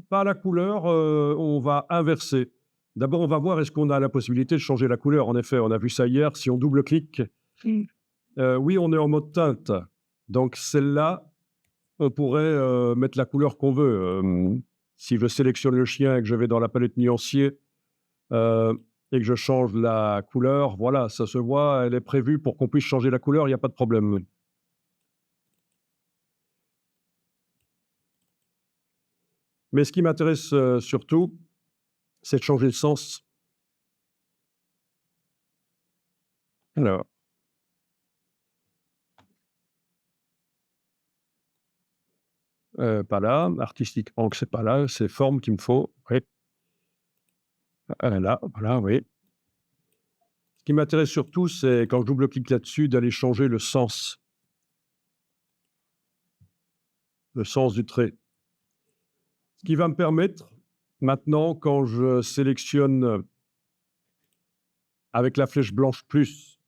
Par la couleur, on va inverser. D'abord, on va voir est-ce qu'on a la possibilité de changer la couleur. En effet, on a vu ça hier. Si on double-clique, oui, on est en mode teinte. Donc, celle-là, on pourrait mettre la couleur qu'on veut. Si je sélectionne le chien et que je vais dans la palette nuancier et que je change la couleur, voilà, ça se voit, elle est prévue pour qu'on puisse changer la couleur, il n'y a pas de problème. Mais ce qui m'intéresse surtout, c'est de changer le sens. Alors, pas là, artistique, donc c'est pas là, c'est forme qu'il me faut, oui. Là, voilà, oui. Ce qui m'intéresse surtout, c'est quand je double-clique là-dessus, d'aller changer le sens du trait. Ce qui va me permettre, maintenant, quand je sélectionne avec la flèche blanche plus,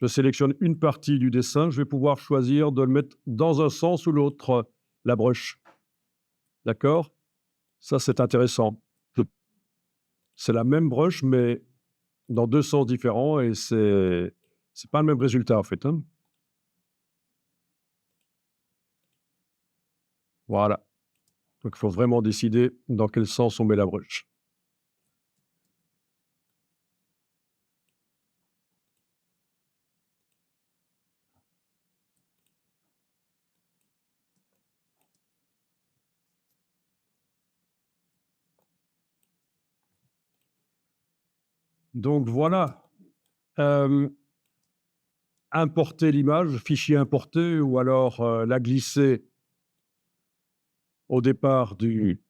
je sélectionne une partie du dessin, je vais pouvoir choisir de le mettre dans un sens ou l'autre, la broche. D'accord? Ça, c'est intéressant. C'est la même broche, mais dans 2 sens différents et c'est pas le même résultat, en fait, hein. Voilà. Donc, il faut vraiment décider dans quel sens on met la broche. Donc voilà, importer l'image, fichier importé ou alors, la glisser au départ du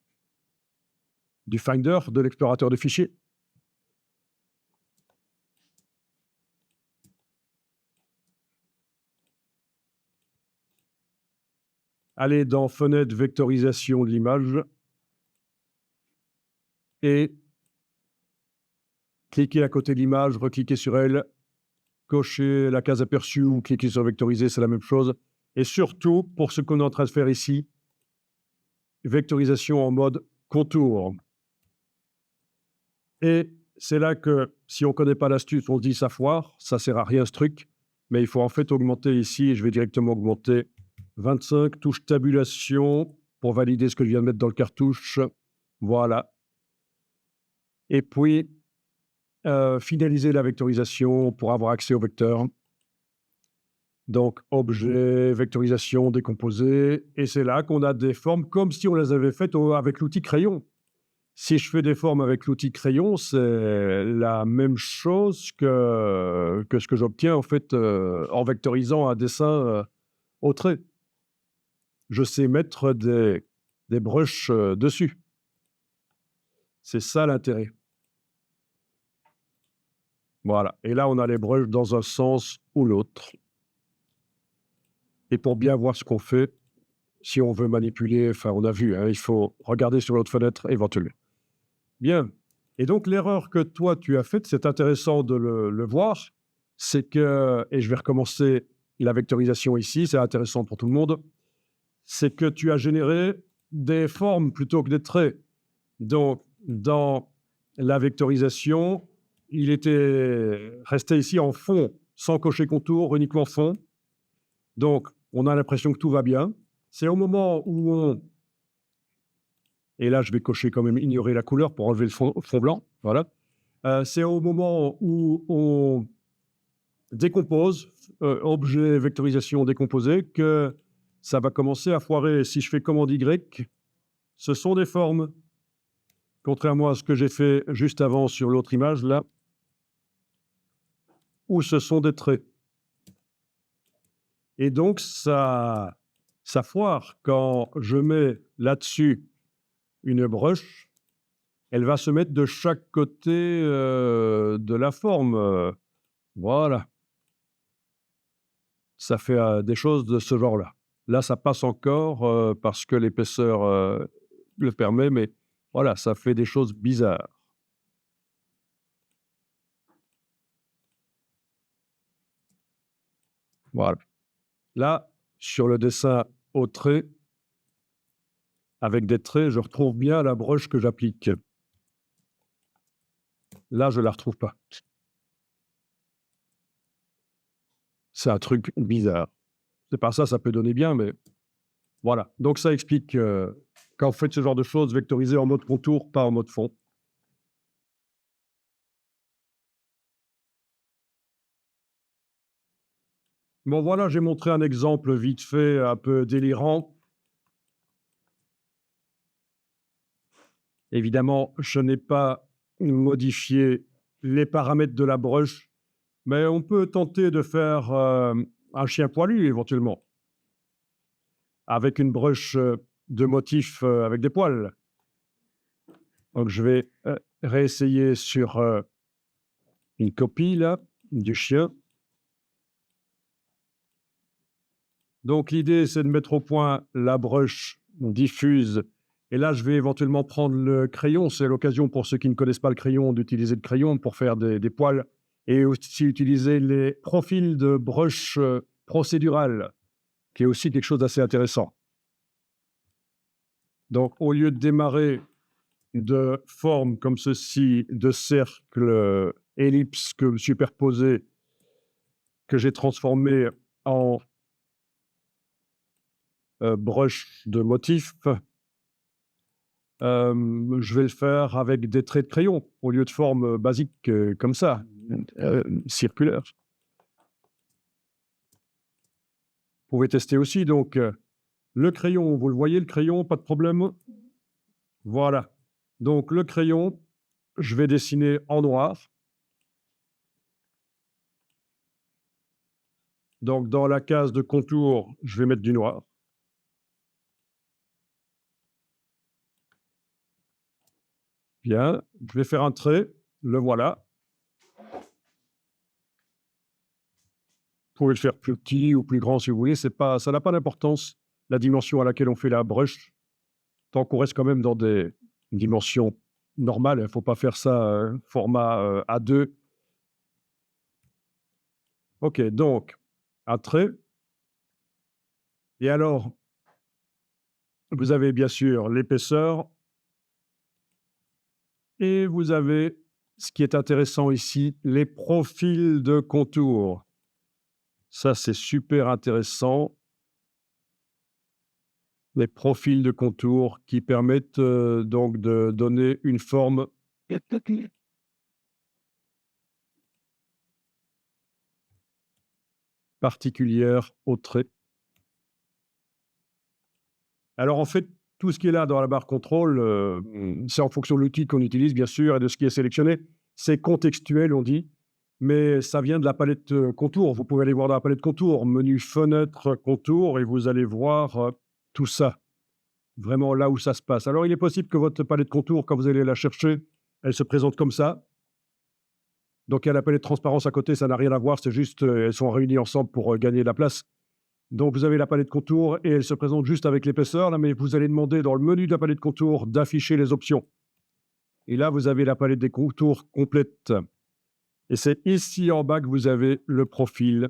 Finder, de l'explorateur de fichiers. Aller dans fenêtre vectorisation de l'image et cliquer à côté de l'image, recliquer sur elle, cocher la case aperçue ou cliquer sur vectoriser, c'est la même chose. Et surtout, pour ce qu'on est en train de faire ici, vectorisation en mode contour. Et c'est là que, si on ne connaît pas l'astuce, on se dit ça foire, ça sert à rien ce truc, mais il faut en fait augmenter ici, et je vais directement augmenter 25, touche tabulation, pour valider ce que je viens de mettre dans le cartouche. Voilà. Et puis, finaliser la vectorisation pour avoir accès au vecteur. Donc, objet, vectorisation, décomposé, et c'est là qu'on a des formes comme si on les avait faites avec l'outil crayon. Si je fais des formes avec l'outil crayon, c'est la même chose que ce que j'obtiens en fait en vectorisant un dessin au trait. Je sais mettre des brushes dessus. C'est ça l'intérêt. Voilà. Et là, on a les brushes dans un sens ou l'autre. Et pour bien voir ce qu'on fait, si on veut manipuler, enfin, on a vu, hein, il faut regarder sur l'autre fenêtre éventuellement. Bien. Et donc, l'erreur que toi, tu as faite, c'est intéressant de le voir, c'est que, et je vais recommencer la vectorisation ici, c'est intéressant pour tout le monde, c'est que tu as généré des formes plutôt que des traits. Donc, dans la vectorisation, il était resté ici en fond, sans cocher contour, uniquement fond. Donc, on a l'impression que tout va bien. C'est au moment où on... Et là, je vais cocher quand même ignorer la couleur pour enlever le fond blanc. Voilà. C'est au moment où on décompose, objet vectorisation décomposé, que ça va commencer à foirer. Si je fais commande Y, ce sont des formes. Contrairement à ce que j'ai fait juste avant sur l'autre image, là, où ce sont des traits. Et donc, ça foire quand je mets là-dessus une brush, elle va se mettre de chaque côté de la forme. Voilà. Ça fait des choses de ce genre-là. Là, ça passe encore parce que l'épaisseur le permet, mais voilà, ça fait des choses bizarres. Voilà. Là, sur le dessin au trait, avec des traits, je retrouve bien la brush que j'applique. Là, je ne la retrouve pas. C'est un truc bizarre. C'est pas ça, ça peut donner bien, mais voilà. Donc, ça explique quand vous faites ce genre de choses, vectoriser en mode contour, pas en mode fond. Bon, voilà, j'ai montré un exemple vite fait, un peu délirant. Évidemment, je n'ai pas modifié les paramètres de la brush, mais on peut tenter de faire un chien poilu éventuellement, avec une brush de motif avec des poils. Donc, je vais réessayer sur une copie là, du chien. Donc, l'idée, c'est de mettre au point la brush diffuse. Et là, je vais éventuellement prendre le crayon. C'est l'occasion pour ceux qui ne connaissent pas le crayon d'utiliser le crayon pour faire des poils et aussi utiliser les profils de brush procédurales, qui est aussi quelque chose d'assez intéressant. Donc, au lieu de démarrer de formes comme ceci, de cercles, ellipses que superposés, que j'ai transformés en brush de motif, je vais le faire avec des traits de crayon, au lieu de formes basiques comme ça, circulaires. Vous pouvez tester aussi, donc, le crayon, vous le voyez, le crayon, pas de problème? Voilà. Donc, le crayon, je vais dessiner en noir. Donc, dans la case de contour, je vais mettre du noir. Bien, je vais faire un trait, le voilà. Vous pouvez le faire plus petit ou plus grand si vous voulez, ça n'a pas d'importance, la dimension à laquelle on fait la brush, tant qu'on reste quand même dans des dimensions normales. Il ne faut pas faire ça format A2. OK, donc, un trait. Et alors, vous avez bien sûr l'épaisseur. Et vous avez, ce qui est intéressant ici, les profils de contour. Ça, c'est super intéressant. Les profils de contour qui permettent donc de donner une forme particulière au trait. Alors, en fait, tout ce qui est là dans la barre contrôle, c'est en fonction de l'outil qu'on utilise, bien sûr, et de ce qui est sélectionné. C'est contextuel, on dit, mais ça vient de la palette contour. Vous pouvez aller voir dans la palette contour, menu fenêtre contour, et vous allez voir tout ça, vraiment là où ça se passe. Alors, il est possible que votre palette contour, quand vous allez la chercher, elle se présente comme ça. Donc, il y a la palette transparence à côté, ça n'a rien à voir, c'est juste, elles sont réunies ensemble pour gagner de la place. Donc, vous avez la palette contour et elle se présente juste avec l'épaisseur, là, mais vous allez demander dans le menu de la palette contour d'afficher les options. Et là, vous avez la palette des contours complète. Et c'est ici en bas que vous avez le profil.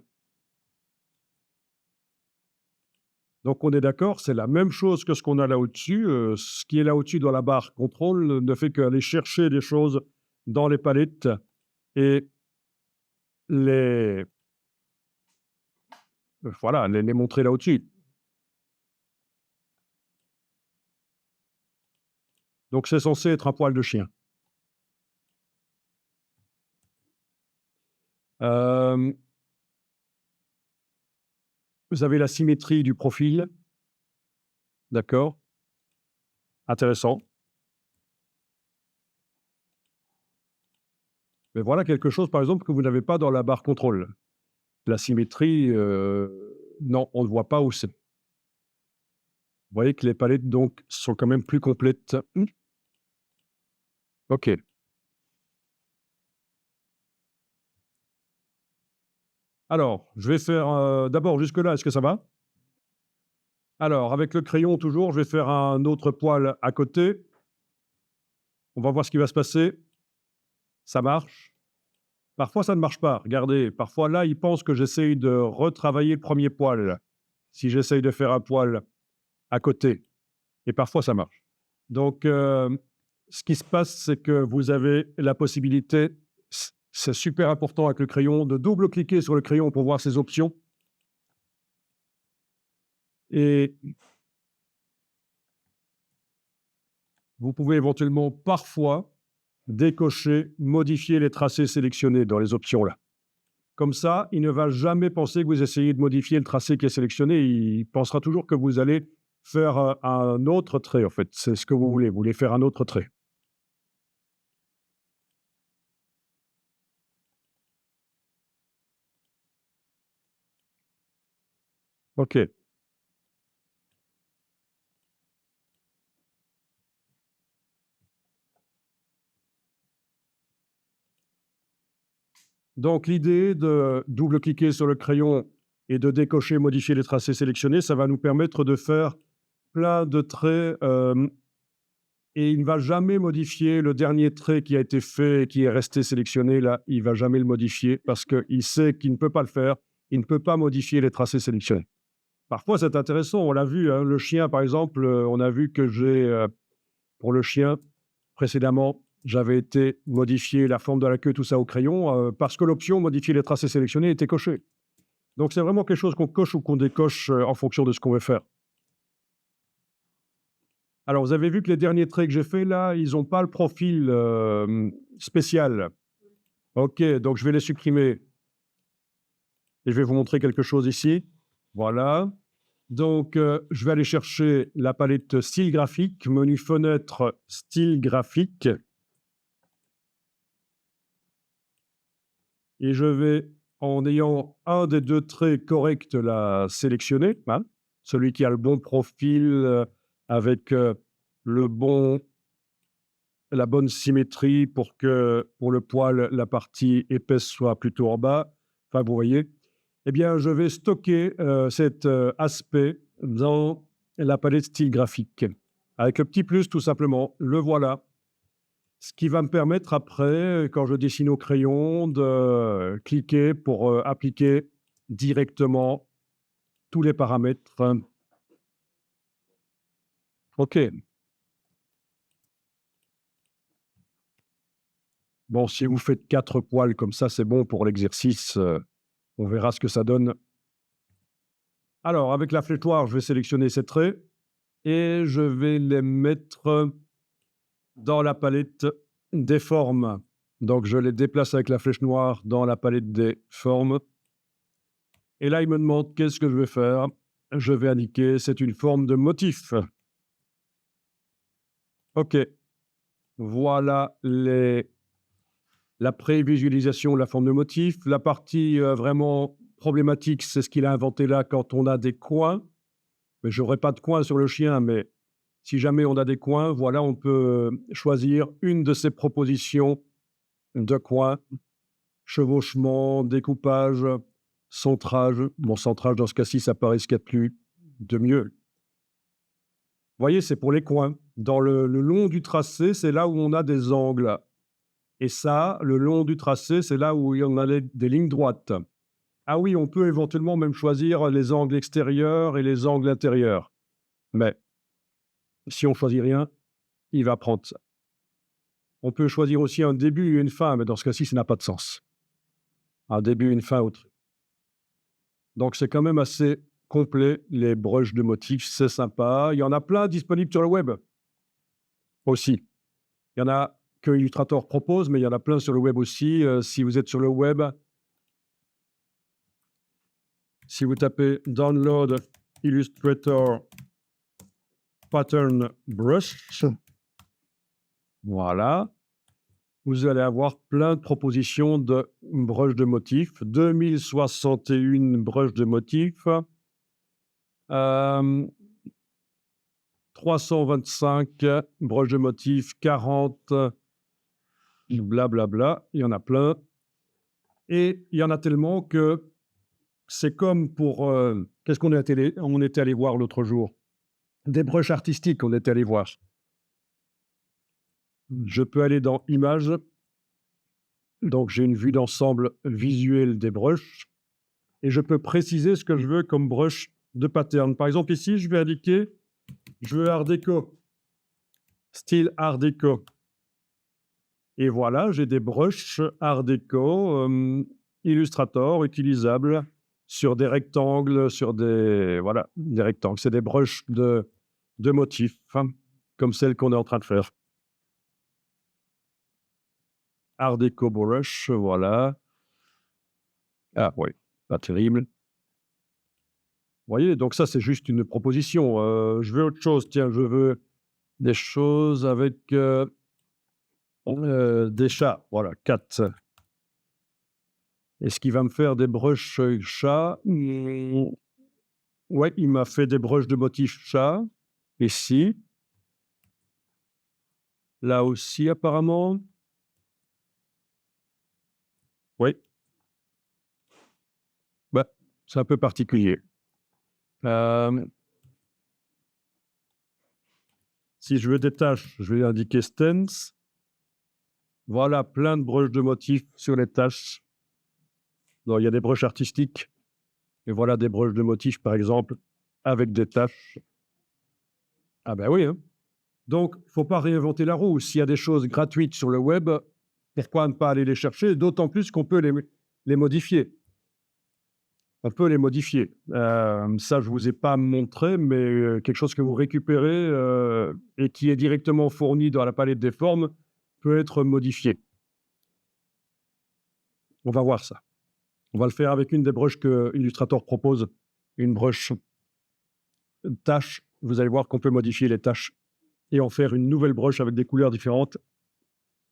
Donc, on est d'accord, c'est la même chose que ce qu'on a là au-dessus. Ce qui est là au-dessus dans la barre contrôle ne fait qu'aller chercher des choses dans les palettes et les, voilà, les montrer là au-dessus. Donc c'est censé être un poil de chien. Hem, vous avez la symétrie du profil, d'accord? Intéressant. Mais voilà quelque chose, par exemple, que vous n'avez pas dans la barre contrôle. La symétrie, non, on ne voit pas où c'est. Vous voyez que les palettes donc sont quand même plus complètes. OK. Alors, je vais faire, d'abord jusque-là, est-ce que ça va? Alors avec le crayon toujours, je vais faire un autre poil à côté. On va voir ce qui va se passer. Ça marche. Parfois ça ne marche pas. Regardez, parfois là, il pense que j'essaye de retravailler le premier poil. Si j'essaye de faire un poil à côté et parfois ça marche. Donc ce qui se passe, c'est que vous avez la possibilité, c'est super important avec le crayon, de double-cliquer sur le crayon pour voir ses options et vous pouvez éventuellement, parfois, décocher, modifier les tracés sélectionnés dans les options là. Comme ça, il ne va jamais penser que vous essayez de modifier le tracé qui est sélectionné. Il pensera toujours que vous allez faire, un autre trait, en fait. C'est ce que vous voulez faire un autre trait. OK. Donc l'idée de double-cliquer sur le crayon et de décocher, modifier les tracés sélectionnés, ça va nous permettre de faire plein de traits, et il ne va jamais modifier le dernier trait qui a été fait et qui est resté sélectionné là, il va jamais le modifier parce qu'il sait qu'il ne peut pas le faire. Il ne peut pas modifier les tracés sélectionnés. Parfois, c'est intéressant, on l'a vu, hein, le chien par exemple, on a vu que pour le chien, précédemment, j'avais été modifier la forme de la queue, tout ça au crayon, parce que l'option modifier les tracés sélectionnés était cochée. Donc c'est vraiment quelque chose qu'on coche ou qu'on décoche, en fonction de ce qu'on veut faire. Alors, vous avez vu que les derniers traits que j'ai faits là, ils ont pas le profil, spécial. OK, donc je vais les supprimer et je vais vous montrer quelque chose ici. Voilà. Donc, je vais aller chercher la palette style graphique, menu fenêtre, style graphique et je vais, en ayant un des 2 traits corrects là sélectionné, hein, celui qui a le bon profil, avec, le bon la bonne symétrie pour que, pour le poil, la partie épaisse soit plutôt en bas. Enfin, vous voyez? Eh bien, je vais stocker, cet, aspect dans la palette style graphique. Avec le petit plus, tout simplement, le voilà. Ce qui va me permettre après, quand je dessine au crayon, de cliquer pour, appliquer directement tous les paramètres. OK. Bon, si vous faites 4 poils comme ça, c'est bon pour l'exercice, on verra ce que ça donne. Alors, avec la flèche noire, je vais sélectionner ces traits et je vais les mettre dans la palette des formes. Donc, je les déplace avec la flèche noire dans la palette des formes. Et là, il me demande qu'est-ce que je vais faire. Je vais indiquer, c'est une forme de motif. OK. Voilà la prévisualisation de la forme de motif. La partie vraiment problématique, c'est ce qu'il a inventé là quand on a des coins. Mais je n'aurai pas de coins sur le chien, mais si jamais on a des coins, voilà, on peut choisir une de ces propositions de coins. Chevauchement, découpage, centrage. Bon, centrage, dans ce cas-ci, ça paraît ce qu'il y a de plus de mieux. Vous voyez, c'est pour les coins. Dans le long du tracé, c'est là où on a des angles. Et ça, le long du tracé, c'est là où il y en a des lignes droites. Ah oui, on peut éventuellement même choisir les angles extérieurs et les angles intérieurs. Mais si on choisit rien, il va prendre ça. On peut choisir aussi un début et une fin, mais dans ce cas-ci, ça n'a pas de sens. Un début, une fin autre. Donc, c'est quand même assez complet, les brushes de motifs, c'est sympa. Il y en a plein disponibles sur le web aussi. Il y en a que Illustrator propose, mais il y en a plein sur le web aussi. Si vous êtes sur le web, si vous tapez Download Illustrator Pattern Brush, voilà, vous allez avoir plein de propositions de brushes de motifs. 2061 brushes de motifs. 325 brushes de motifs, 40, blablabla, il y en a plein. Et il y en a tellement que c'est comme pour... qu'est-ce qu'on on était allé voir l'autre jour? Des brushes artistiques, on était allé voir. Je peux aller dans Images. Donc, j'ai une vue d'ensemble visuelle des brushes. Et je peux préciser ce que je veux comme brush de pattern. Par exemple, ici, je vais indiquer, je veux Art déco, style Art déco. Et voilà, j'ai des brushes Art déco, Illustrator, utilisables sur des rectangles, sur des... Voilà, des rectangles. C'est des brushes de motifs, hein, comme celle qu'on est en train de faire. Art déco brush, voilà. Ah oui, pas terrible. Vous voyez, donc ça, c'est juste une proposition. Je veux autre chose. Tiens, je veux des choses avec des chats. Voilà, cat. Est-ce qu'il va me faire des brushes chats? Ouais, il m'a fait des brushes de motifs chat. Ici. Là aussi, apparemment. Oui. Bah, c'est un peu particulier. Si je veux des tâches, je vais indiquer Stance. Voilà, plein de brushes de motifs sur les tâches. Donc, il y a des brushes artistiques. Et voilà des brushes de motifs, par exemple, avec des tâches. Ah ben oui, hein. Donc, il ne faut pas réinventer la roue. S'il y a des choses gratuites sur le web, pourquoi ne pas aller les chercher? D'autant plus qu'on peut les modifier. On peut les modifier. Ça, je ne vous ai pas montré, mais quelque chose que vous récupérez et qui est directement fourni dans la palette des formes peut être modifié. On va voir ça. On va le faire avec une des brushes que Illustrator propose, une brush tâche. Vous allez voir qu'on peut modifier les tâches et en faire une nouvelle brush avec des couleurs différentes,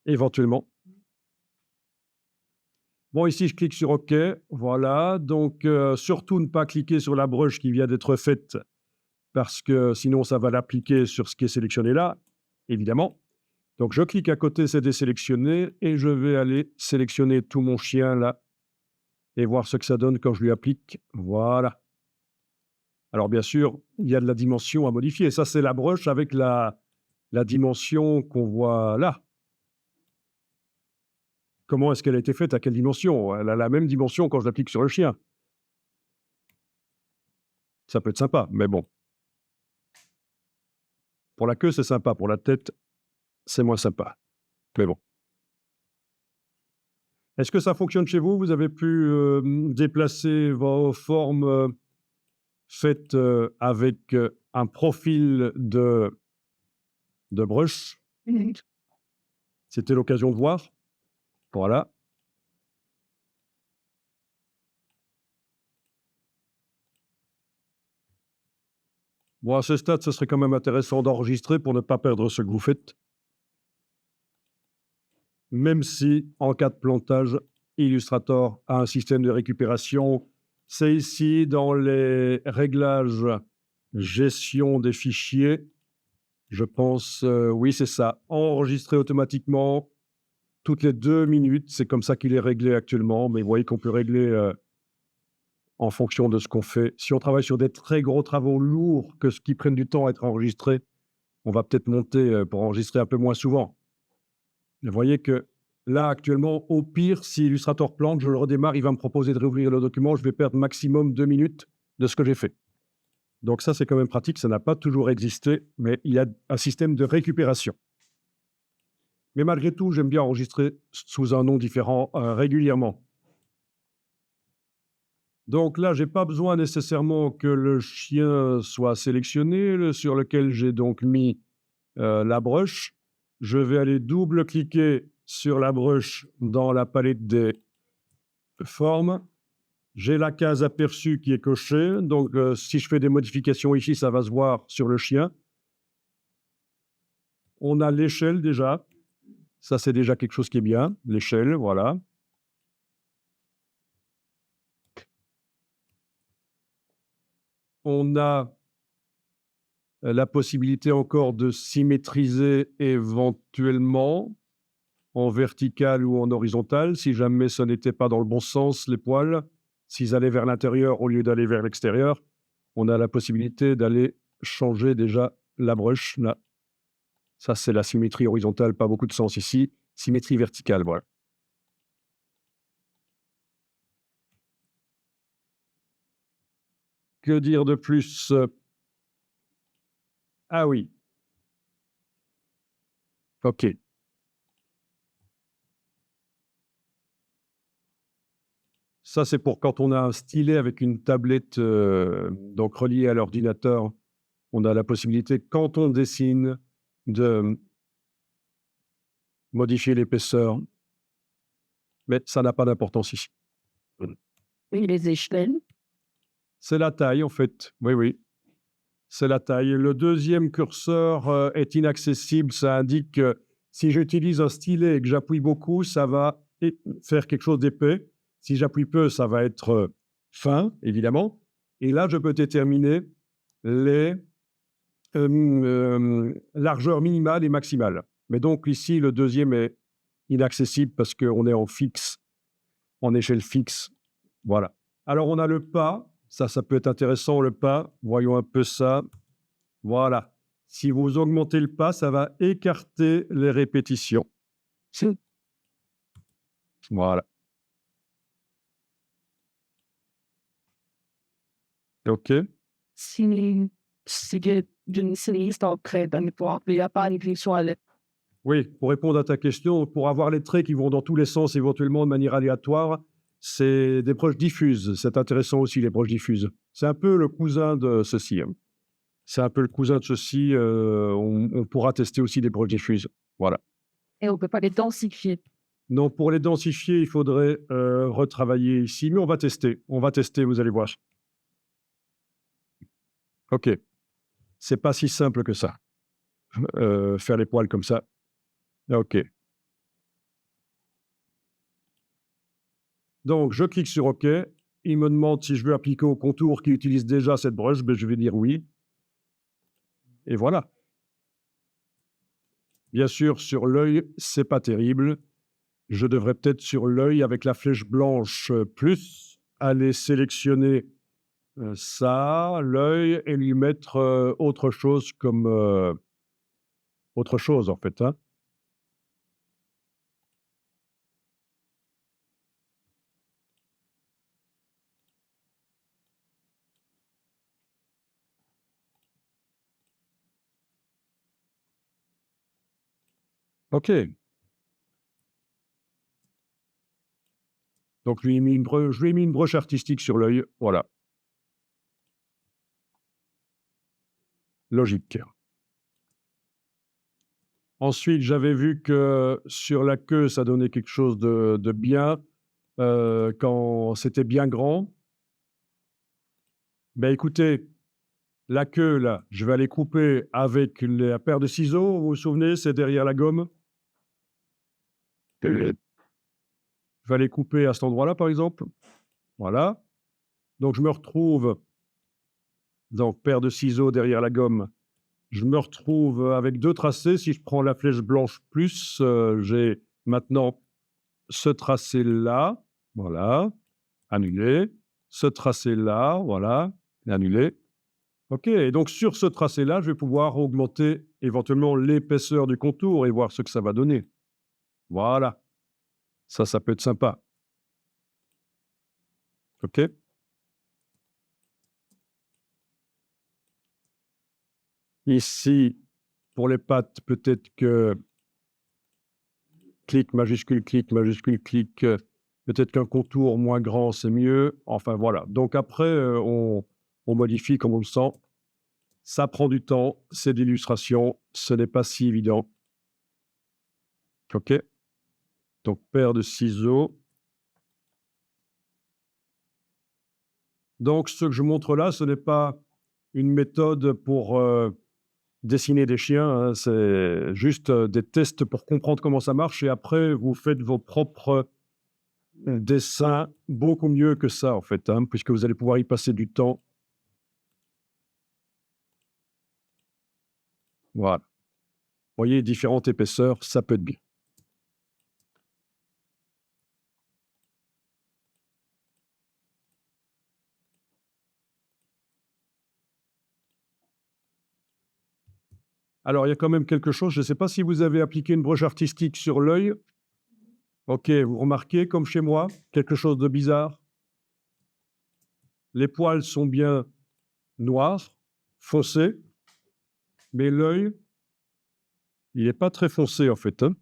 éventuellement. Bon, ici, je clique sur OK. Voilà. Donc, surtout ne pas cliquer sur la brush qui vient d'être faite parce que sinon, ça va l'appliquer sur ce qui est sélectionné là, évidemment. Donc, je clique à côté, c'est désélectionné et je vais aller sélectionner tout mon chien là et voir ce que ça donne quand je lui applique. Voilà. Alors, bien sûr, il y a de la dimension à modifier. Ça, c'est la brush avec la dimension qu'on voit là. Comment est-ce qu'elle a été faite? À quelle dimension? Elle a la même dimension quand je l'applique sur le chien. Ça peut être sympa, mais bon. Pour la queue, c'est sympa. Pour la tête, c'est moins sympa. Mais bon. Est-ce que ça fonctionne chez vous? Vous avez pu déplacer vos formes faites avec un profil de brush? C'était l'occasion de voir. Voilà. Bon, à ce stade, ce serait quand même intéressant d'enregistrer pour ne pas perdre ce que vous faites. Même si, en cas de plantage, Illustrator a un système de récupération. C'est ici, dans les réglages gestion des fichiers. Je pense, oui, c'est ça. Enregistrer automatiquement toutes les 2 minutes. C'est comme ça qu'il est réglé actuellement. Mais vous voyez qu'on peut régler en fonction de ce qu'on fait. Si on travaille sur des très gros travaux lourds, qui prennent du temps à être enregistrés, on va peut-être monter pour enregistrer un peu moins souvent. Vous voyez que là, actuellement, au pire, si Illustrator plante, je le redémarre, il va me proposer de réouvrir le document, je vais perdre maximum 2 minutes de ce que j'ai fait. Donc ça, c'est quand même pratique, ça n'a pas toujours existé, mais il y a un système de récupération. Mais malgré tout, j'aime bien enregistrer sous un nom différent régulièrement. Donc là, je n'ai pas besoin nécessairement que le chien soit sélectionné, sur lequel j'ai donc mis la brush. Je vais aller double-cliquer sur la brush dans la palette des formes. J'ai la case aperçu qui est cochée. Donc, si je fais des modifications ici, ça va se voir sur le chien. On a l'échelle déjà. Ça, c'est déjà quelque chose qui est bien. L'échelle, voilà. On a la possibilité encore de symétriser éventuellement en vertical ou en horizontal, si jamais ce n'était pas dans le bon sens, les poils. S'ils allaient vers l'intérieur au lieu d'aller vers l'extérieur, on a la possibilité d'aller changer déjà la brush, là. Ça, c'est la symétrie horizontale, pas beaucoup de sens ici. Symétrie verticale, voilà. Que dire de plus? Ah oui. OK. Ça, c'est pour quand on a un stylet avec une tablette, donc reliée à l'ordinateur, on a la possibilité, quand on dessine, de modifier l'épaisseur, mais ça n'a pas d'importance ici. Oui, les échelles. C'est la taille, en fait. Oui, oui, c'est la taille. Le deuxième curseur est inaccessible. Ça indique que si j'utilise un stylet et que j'appuie beaucoup, ça va faire quelque chose d'épais. Si j'appuie peu, ça va être fin, évidemment. Et là, je peux déterminer les largeurs minimales et maximales. Mais donc ici, le deuxième est inaccessible parce qu'on est en fixe, en échelle fixe. Voilà. Alors, on a le pas. Ça peut être intéressant, le pas. Voyons un peu ça. Voilà. Si vous augmentez le pas, ça va écarter les répétitions. Voilà. OK. Si d'une sinistre après, il n'y a pas une visuelle. Oui, pour répondre à ta question, pour avoir les traits qui vont dans tous les sens éventuellement de manière aléatoire, c'est des broches diffuses. C'est intéressant aussi, les broches diffuses. C'est un peu le cousin de ceci, hein. C'est un peu le cousin de ceci. On pourra tester aussi des broches diffuses. Voilà. Et on ne peut pas les densifier. Non, pour les densifier, il faudrait retravailler ici, mais on va tester. On va tester, vous allez voir. OK. C'est pas si simple que ça, faire les poils comme ça. OK. Donc, je clique sur OK. Il me demande si je veux appliquer au contour qui utilise déjà cette brush. Ben, je vais dire oui. Et voilà. Bien sûr, sur l'œil, c'est pas terrible. Je devrais peut-être sur l'œil, avec la flèche blanche plus, aller sélectionner ça, l'œil, et lui mettre autre chose comme autre chose en fait, hein. OK. Donc, je lui ai mis une broche artistique sur l'œil. Voilà. Logique. Ensuite, j'avais vu que sur la queue, ça donnait quelque chose de bien quand c'était bien grand. Ben, écoutez, la queue, là, je vais aller couper avec la paire de ciseaux. Vous vous souvenez, c'est derrière la gomme. Je vais aller couper à cet endroit-là, par exemple. Voilà. Donc, je me retrouve, donc, paire de ciseaux derrière la gomme. Je me retrouve avec deux tracés. Si je prends la flèche blanche plus, j'ai maintenant ce tracé-là. Voilà. Annulé. Ce tracé-là. Voilà. Annulé. OK. Et donc, sur ce tracé-là, je vais pouvoir augmenter éventuellement l'épaisseur du contour et voir ce que ça va donner. Voilà. Ça peut être sympa. OK. Ici, pour les pattes, peut-être que clic, majuscule, clic. Peut-être qu'un contour moins grand, c'est mieux. Enfin, voilà. Donc après, on modifie comme on le sent. Ça prend du temps, c'est de l'illustration, ce n'est pas si évident. OK? Donc, paire de ciseaux. Donc, ce que je montre là, ce n'est pas une méthode pour dessiner des chiens, hein, c'est juste des tests pour comprendre comment ça marche et après, vous faites vos propres dessins beaucoup mieux que ça, en fait, hein, puisque vous allez pouvoir y passer du temps. Voilà. Vous voyez, différentes épaisseurs, ça peut être bien. Alors, il y a quand même quelque chose, je ne sais pas si vous avez appliqué une broche artistique sur l'œil. OK, vous remarquez, comme chez moi, quelque chose de bizarre? Les poils sont bien noirs, foncés, mais l'œil, il n'est pas très foncé, en fait, hein.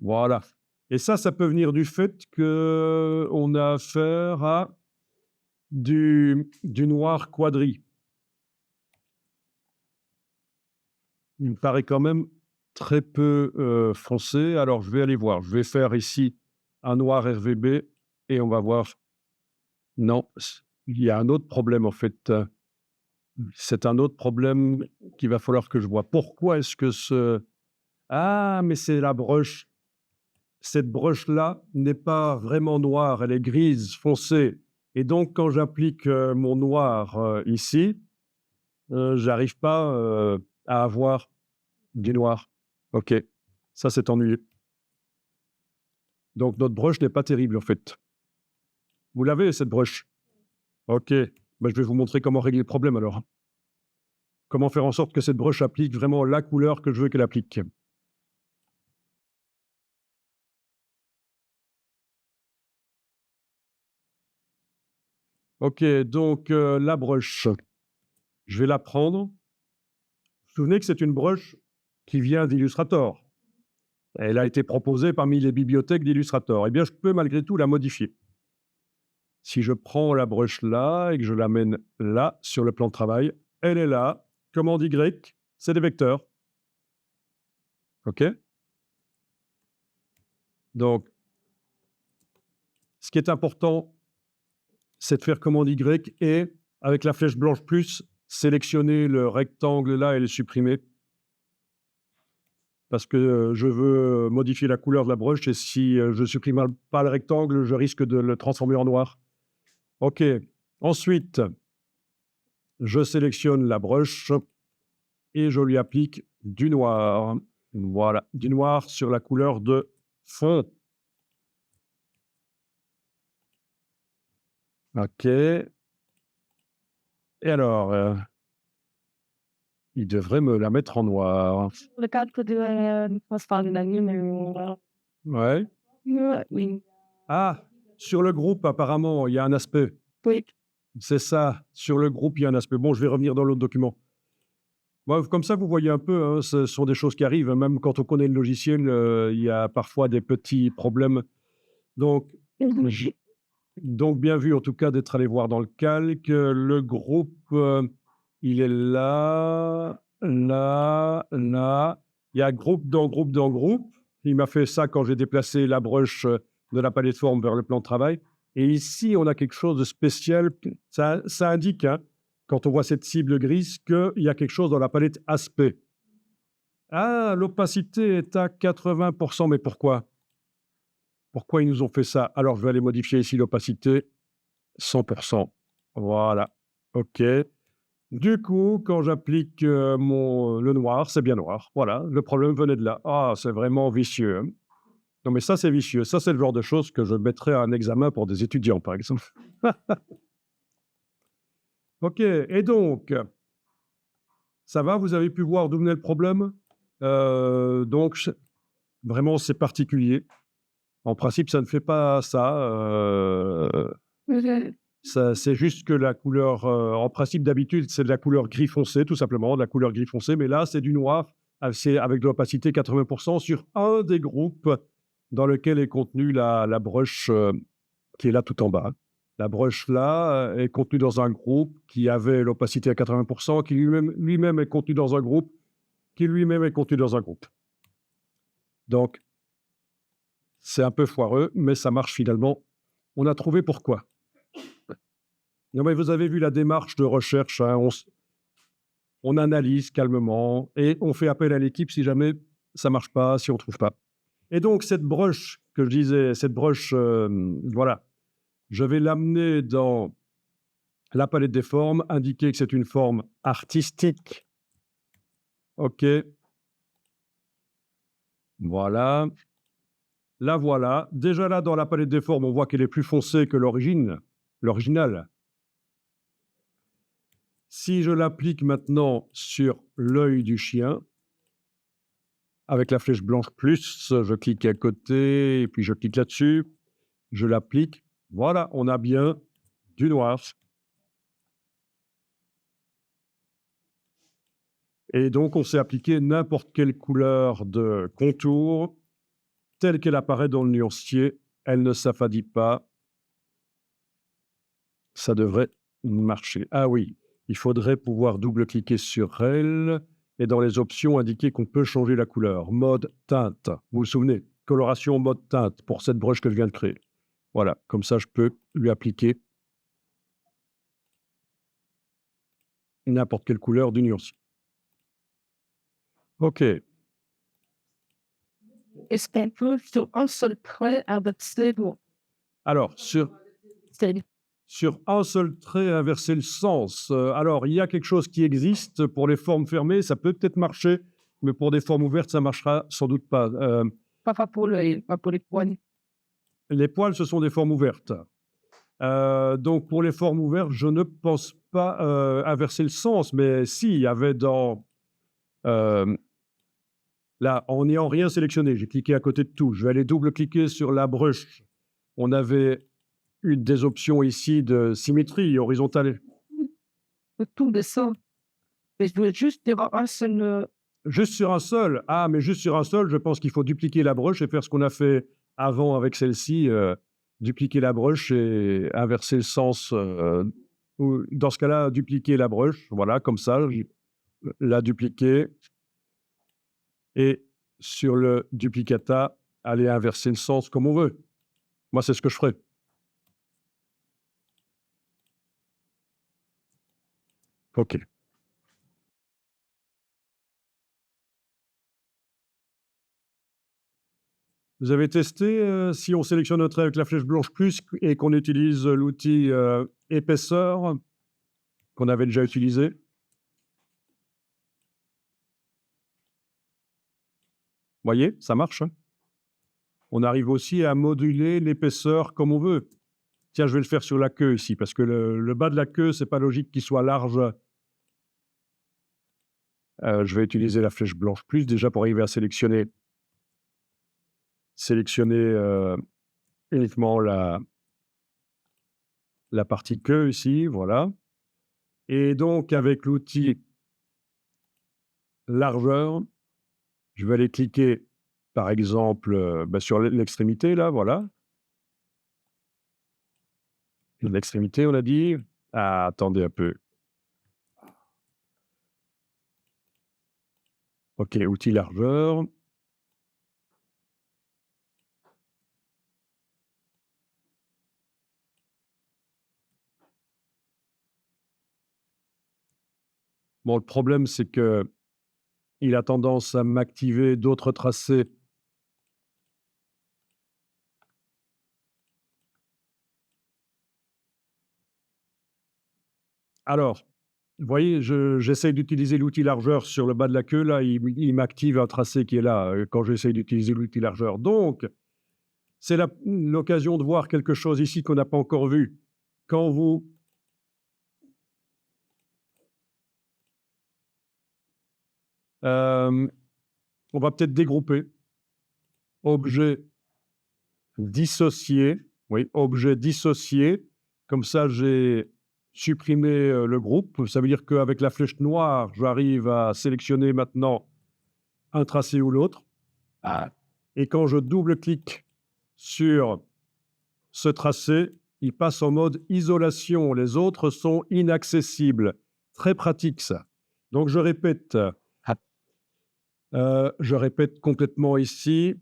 Voilà. Et ça peut venir du fait qu'on a affaire à du noir quadri. Il me paraît quand même très peu foncé. Alors, je vais aller voir. Je vais faire ici un noir RVB et on va voir. Non, il y a un autre problème, en fait. C'est un autre problème qu'il va falloir que je vois. Pourquoi est-ce que ce... Ah, mais c'est la broche. Cette broche-là n'est pas vraiment noire, elle est grise foncée. Et donc, quand j'applique mon noir ici, j'arrive pas à avoir du noir. OK, ça c'est ennuyeux. Donc, notre broche n'est pas terrible en fait. Vous l'avez cette broche? OK, ben, je vais vous montrer comment régler le problème alors. Comment faire en sorte que cette broche applique vraiment la couleur que je veux qu'elle applique. OK, donc la broche, je vais la prendre. Vous vous souvenez que c'est une broche qui vient d'Illustrator. Elle a été proposée parmi les bibliothèques d'Illustrator. Eh bien, je peux malgré tout la modifier. Si je prends la broche là et que je l'amène là, sur le plan de travail, elle est là. Commande Y, c'est des vecteurs. OK? Donc, ce qui est important, c'est de faire commande Y et, avec la flèche blanche plus, sélectionner le rectangle là et le supprimer. Parce que je veux modifier la couleur de la broche et si je ne supprime pas le rectangle, je risque de le transformer en noir. OK. Ensuite, je sélectionne la broche et je lui applique du noir. Voilà, du noir sur la couleur de fond. OK. Et alors, il devrait me la mettre en noir. Le cadre de phosphore de la lune. Ouais. Oui. Ah, sur le groupe, apparemment, il y a un aspect. Oui. C'est ça, sur le groupe, il y a un aspect. Bon, je vais revenir dans l'autre document. Bon, comme ça, vous voyez un peu, hein, ce sont des choses qui arrivent. Même quand on connaît le logiciel, il y a parfois des petits problèmes. Donc, bien vu, en tout cas, d'être allé voir dans le calque. Le groupe, il est là, là, là. Il y a groupe dans groupe dans groupe. Il m'a fait ça quand j'ai déplacé la broche de la palette forme vers le plan de travail. Et ici, on a quelque chose de spécial. Ça indique, hein, quand on voit cette cible grise, qu'il y a quelque chose dans la palette aspect. Ah, l'opacité est à 80%, mais pourquoi? Pourquoi ils nous ont fait ça? Alors, je vais aller modifier ici l'opacité, 100%. Voilà, OK. Du coup, quand j'applique le noir, c'est bien noir. Voilà, le problème venait de là. Ah, c'est vraiment vicieux, hein. Non, mais ça, c'est vicieux. Ça, c'est le genre de choses que je mettrais à un examen pour des étudiants, par exemple. OK, et donc, ça va, vous avez pu voir d'où venait le problème? Donc, vraiment, c'est particulier. En principe, ça ne fait pas ça. C'est juste que la couleur, en principe, d'habitude, c'est de la couleur gris foncé, tout simplement, de la couleur gris foncé, mais là, c'est du noir avec de l'opacité 80% sur un des groupes dans lequel est contenue la brush qui est là tout en bas. La brush là est contenue dans un groupe qui avait l'opacité à 80%, qui lui-même est contenu dans un groupe, qui lui-même est contenu dans un groupe. Donc, c'est un peu foireux, mais ça marche finalement. On a trouvé pourquoi. Non, mais vous avez vu la démarche de recherche, hein, on analyse calmement et on fait appel à l'équipe si jamais ça ne marche pas, si on ne trouve pas. Et donc, cette brush que je disais, cette brush, voilà, je vais l'amener dans la palette des formes, indiquer que c'est une forme artistique. OK. Voilà. La voilà. Déjà là, dans la palette des formes, on voit qu'elle est plus foncée que l'original. Si je l'applique maintenant sur l'œil du chien, avec la flèche blanche plus, je clique à côté, et puis je clique là-dessus, je l'applique. Voilà, on a bien du noir. Et donc, on sait appliquer n'importe quelle couleur de contour telle qu'elle apparaît dans le nuancier. Elle ne s'affadit pas. Ça devrait marcher. Ah oui, il faudrait pouvoir double-cliquer sur elle et dans les options indiquer qu'on peut changer la couleur. Mode teinte. Vous vous souvenez? Coloration mode teinte pour cette brush que je viens de créer. Voilà, comme ça, je peux lui appliquer n'importe quelle couleur du nuancier. OK. Est-ce qu'on peut sur un seul trait inverser le Alors, style? sur un seul trait, inverser le sens. Alors, il y a quelque chose qui existe pour les formes fermées, ça peut peut-être marcher, mais pour des formes ouvertes, ça marchera sans doute pas. Pas pour les poignes. Les poils, ce sont des formes ouvertes. Donc, pour les formes ouvertes, je ne pense pas inverser le sens, mais si, il y avait dans... là, en n'ayant rien sélectionné, j'ai cliqué à côté de tout. Je vais aller double-cliquer sur la brush. On avait une des options ici de symétrie horizontale. Tout descend. Mais je veux juste avoir un seul. Juste sur un seul. Ah, mais juste sur un seul, je pense qu'il faut dupliquer la brush et faire ce qu'on a fait avant avec celle-ci, dupliquer la brush et inverser le sens. Ou dans ce cas-là, dupliquer la brush. Voilà, comme ça, la dupliquer. Et sur le duplicata, aller inverser le sens comme on veut. Moi, c'est ce que je ferai. OK. Vous avez testé si on sélectionne un trait avec la flèche blanche plus et qu'on utilise l'outil épaisseur qu'on avait déjà utilisé? Voyez, ça marche, hein? On arrive aussi à moduler l'épaisseur comme on veut. Tiens, je vais le faire sur la queue ici, parce que le bas de la queue, c'est pas logique qu'il soit large. Je vais utiliser la flèche blanche plus déjà pour arriver à sélectionner uniquement la partie queue ici, voilà. Et donc, avec l'outil largeur, je vais aller cliquer, par exemple, sur l'extrémité, là, voilà. L'extrémité, on a dit. Ah, attendez un peu. OK, outil largeur. Bon, le problème, c'est que il a tendance à m'activer d'autres tracés. Alors, vous voyez, j'essaye d'utiliser l'outil largeur sur le bas de la queue, là, il m'active un tracé qui est là, quand j'essaye d'utiliser l'outil largeur. Donc, c'est l'occasion de voir quelque chose ici qu'on n'a pas encore vu. Quand vous... on va peut-être dégrouper. Objet dissocié. Oui, objet dissocié. Comme ça, j'ai supprimé le groupe. Ça veut dire qu'avec la flèche noire, j'arrive à sélectionner maintenant un tracé ou l'autre. Ah, Et quand je double-clique sur ce tracé, il passe en mode isolation. Les autres sont inaccessibles. Très pratique, ça. Donc, ah, je répète complètement ici.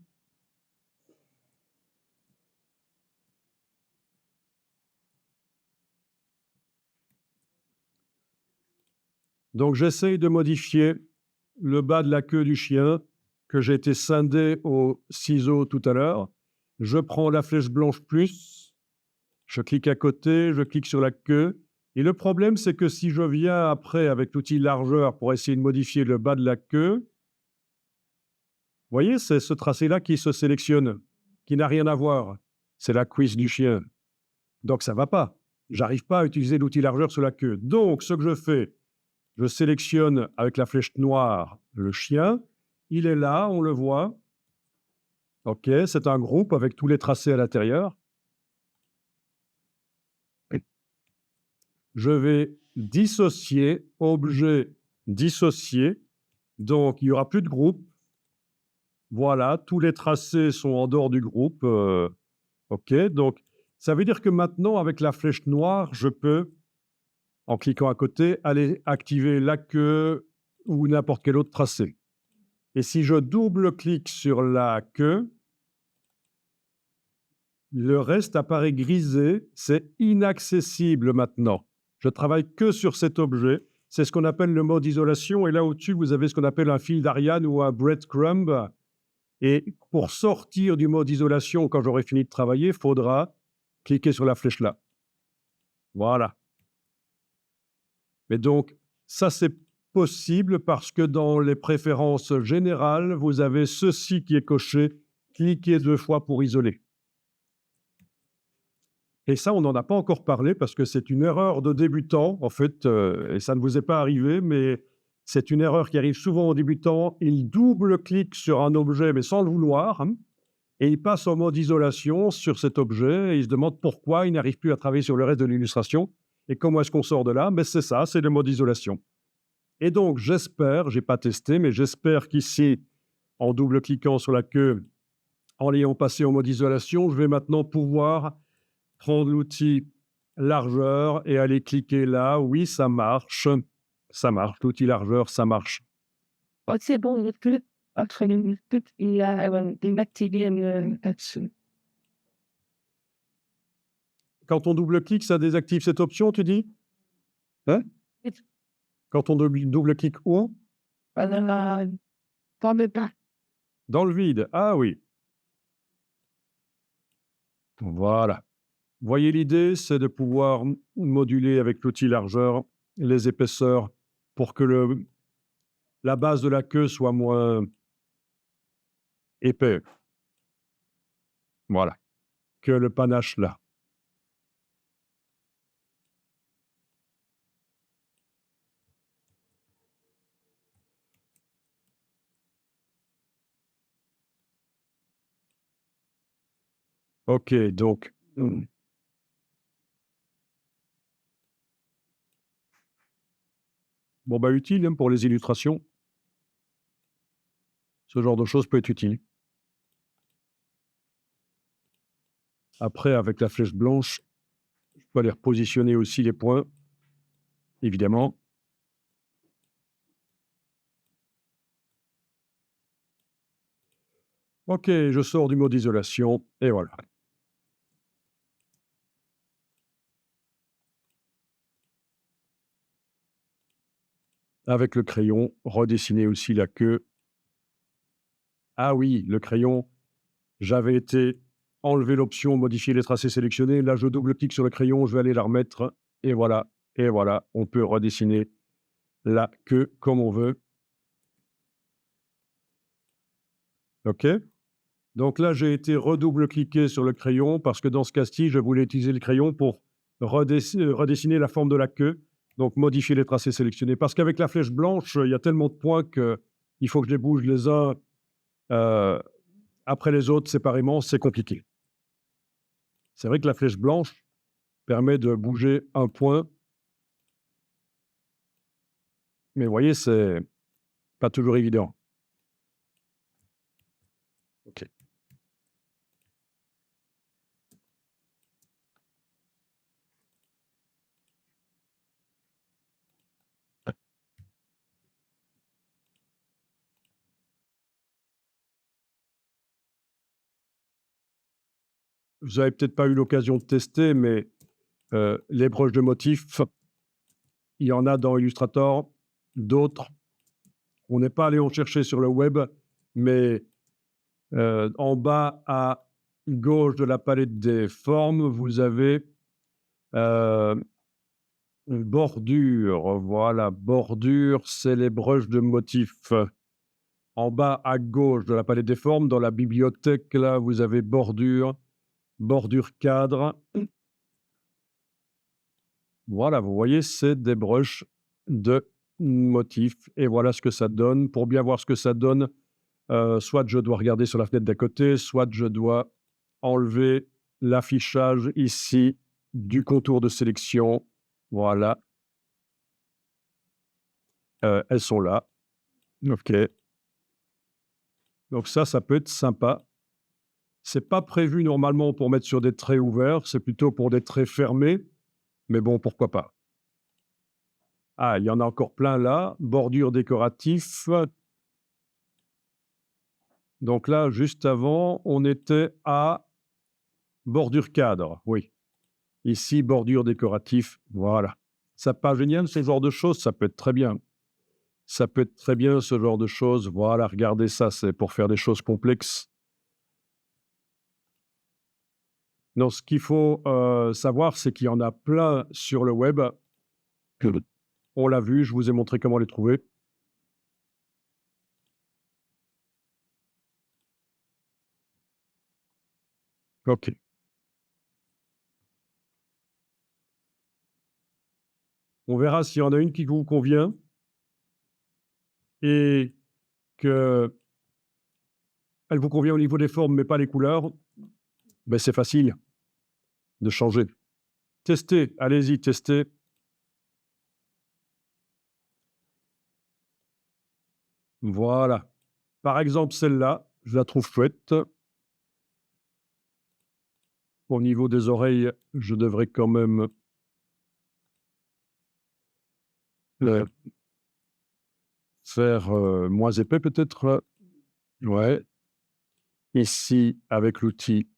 Donc, j'essaye de modifier le bas de la queue du chien que j'ai été scindé au ciseau tout à l'heure. Je prends la flèche blanche plus, je clique à côté, je clique sur la queue. Et le problème, c'est que si je viens après avec l'outil largeur pour essayer de modifier le bas de la queue, vous voyez, c'est ce tracé-là qui se sélectionne, qui n'a rien à voir. C'est la cuisse du chien. Donc, ça ne va pas. J'arrive pas à utiliser l'outil largeur sur la queue. Donc, ce que je fais, je sélectionne avec la flèche noire le chien. Il est là, on le voit. OK, c'est un groupe avec tous les tracés à l'intérieur. Je vais dissocier, objet dissocié. Donc, il n'y aura plus de groupe. Voilà, tous les tracés sont en dehors du groupe. OK, donc ça veut dire que maintenant, avec la flèche noire, je peux, en cliquant à côté, aller activer la queue ou n'importe quel autre tracé. Et si je double-clique sur la queue, le reste apparaît grisé, c'est inaccessible maintenant. Je travaille que sur cet objet. C'est ce qu'on appelle le mode isolation. Et là au-dessus, vous avez ce qu'on appelle un fil d'Ariane ou un breadcrumb. Et pour sortir du mode isolation, quand j'aurai fini de travailler, il faudra cliquer sur la flèche là. Voilà. Mais donc, ça, c'est possible parce que dans les préférences générales, vous avez ceci qui est coché, cliquez 2 fois pour isoler. Et ça, on n'en a pas encore parlé parce que c'est une erreur de débutant, en fait, et ça ne vous est pas arrivé, mais c'est une erreur qui arrive souvent aux débutants. Ils double-cliquent sur un objet, mais sans le vouloir, hein, et ils passent en mode isolation sur cet objet et ils se demandent pourquoi ils n'arrivent plus à travailler sur le reste de l'illustration. Et comment est-ce qu'on sort de là? Mais c'est ça, c'est le mode isolation. Et donc, j'espère, je n'ai pas testé, mais j'espère qu'ici, en double-cliquant sur la queue, en l'ayant passé en mode isolation, je vais maintenant pouvoir prendre l'outil largeur et aller cliquer là. Oui, ça marche. Ça marche. L'outil largeur, ça marche. oh, c'est bon, le truc entre les trucs, il y a inactivé là-dessus. Quand on double-clique, ça désactive cette option, tu dis? Hein? Quand on double-clique où? Voilà, pas me pas. Dans le vide. Ah oui. Voilà. Voyez l'idée, c'est de pouvoir moduler avec l'outil largeur les épaisseurs pour que la base de la queue soit moins épais. Voilà. Que le panache là. OK, donc bon, bah, utile, hein, pour les illustrations. Ce genre de choses peut être utile. Après, avec la flèche blanche, je peux aller repositionner aussi les points, évidemment. OK, je sors du mode isolation et voilà. Avec le crayon, redessiner aussi la queue. Ah oui, le crayon, j'avais été enlever l'option modifier les tracés sélectionnés. Là, je double-clique sur le crayon, je vais aller la remettre et voilà, on peut redessiner la queue comme on veut. OK? Donc là, j'ai été redouble-cliquer sur le crayon parce que dans ce cas-ci, je voulais utiliser le crayon pour redessiner la forme de la queue, donc modifier les tracés sélectionnés. Parce qu'avec la flèche blanche, il y a tellement de points qu'il faut que je les bouge les uns après les autres séparément, c'est compliqué. C'est vrai que la flèche blanche permet de bouger un point, mais vous voyez, c'est pas toujours évident. OK. Vous avez peut-être pas eu l'occasion de tester, mais les broches de motifs, il y en a dans Illustrator, d'autres, on n'est pas allé en chercher sur le web, mais en bas à gauche de la palette des formes, vous avez une bordure. Voilà, bordure, c'est les broches de motifs. En bas à gauche de la palette des formes, dans la bibliothèque, là, vous avez bordure, bordure cadre. Voilà, vous voyez, c'est des brushes de motifs et voilà ce que ça donne. Pour bien voir ce que ça donne, soit je dois regarder sur la fenêtre d'à côté, soit je dois enlever l'affichage ici du contour de sélection. Voilà. Elles sont là. OK. Donc ça peut être sympa. C'est pas prévu normalement pour mettre sur des traits ouverts, c'est plutôt pour des traits fermés, mais bon, pourquoi pas. Ah, il y en a encore plein là. Bordure décoratif. Donc là, juste avant, on était à bordure cadre, oui. Ici, bordure décoratif, voilà. Ça pas génial, ce genre de choses, ça peut être très bien. Ça peut être très bien, ce genre de choses. Voilà, regardez ça, c'est pour faire des choses complexes. Non, ce qu'il faut savoir, c'est qu'il y en a plein sur le web. On l'a vu, je vous ai montré comment les trouver. OK. On verra s'il y en a une qui vous convient et qu'elle vous convient au niveau des formes, mais pas les couleurs. Ben, c'est facile de changer. Testez, allez-y, testez. Voilà. Par exemple, celle-là, je la trouve chouette. Au niveau des oreilles, je devrais quand même le faire, moins épais peut-être? Ouais. Ici, avec l'outil.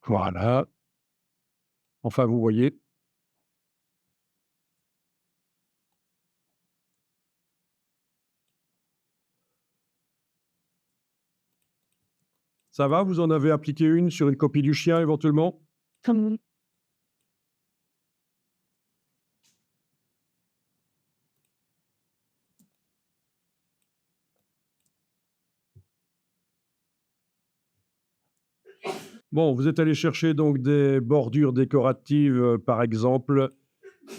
Voilà. Enfin, vous voyez. Ça va? Vous en avez appliqué une sur une copie du chien éventuellement? Comme Bon, vous êtes allé chercher donc des bordures décoratives, par exemple,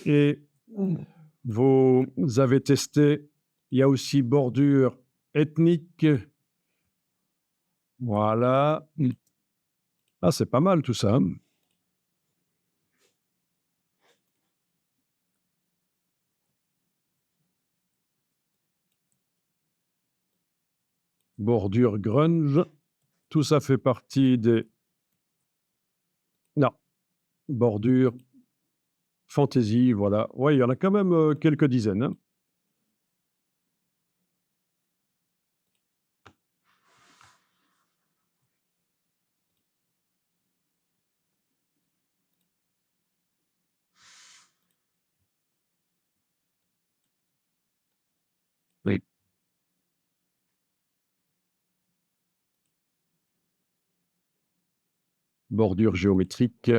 et vous avez testé. Il y a aussi bordure ethnique. Voilà. Ah, c'est pas mal tout ça, hein. Bordure grunge. Tout ça fait partie des non, bordure fantaisie, voilà. Ouais, il y en a quand même, quelques dizaines, hein. Oui. Bordure géométrique.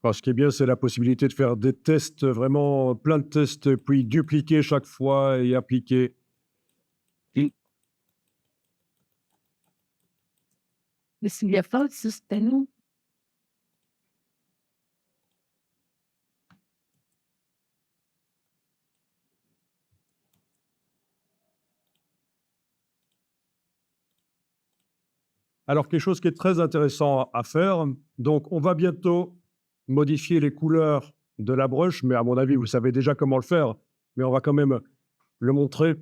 Alors, ce qui est bien, c'est la possibilité de faire des tests, vraiment plein de tests, puis dupliquer chaque fois et appliquer. بس اليافعة système. Alors, quelque chose qui est très intéressant à faire, donc on va bientôt modifier les couleurs de la brush, mais à mon avis, vous savez déjà comment le faire, mais on va quand même le montrer.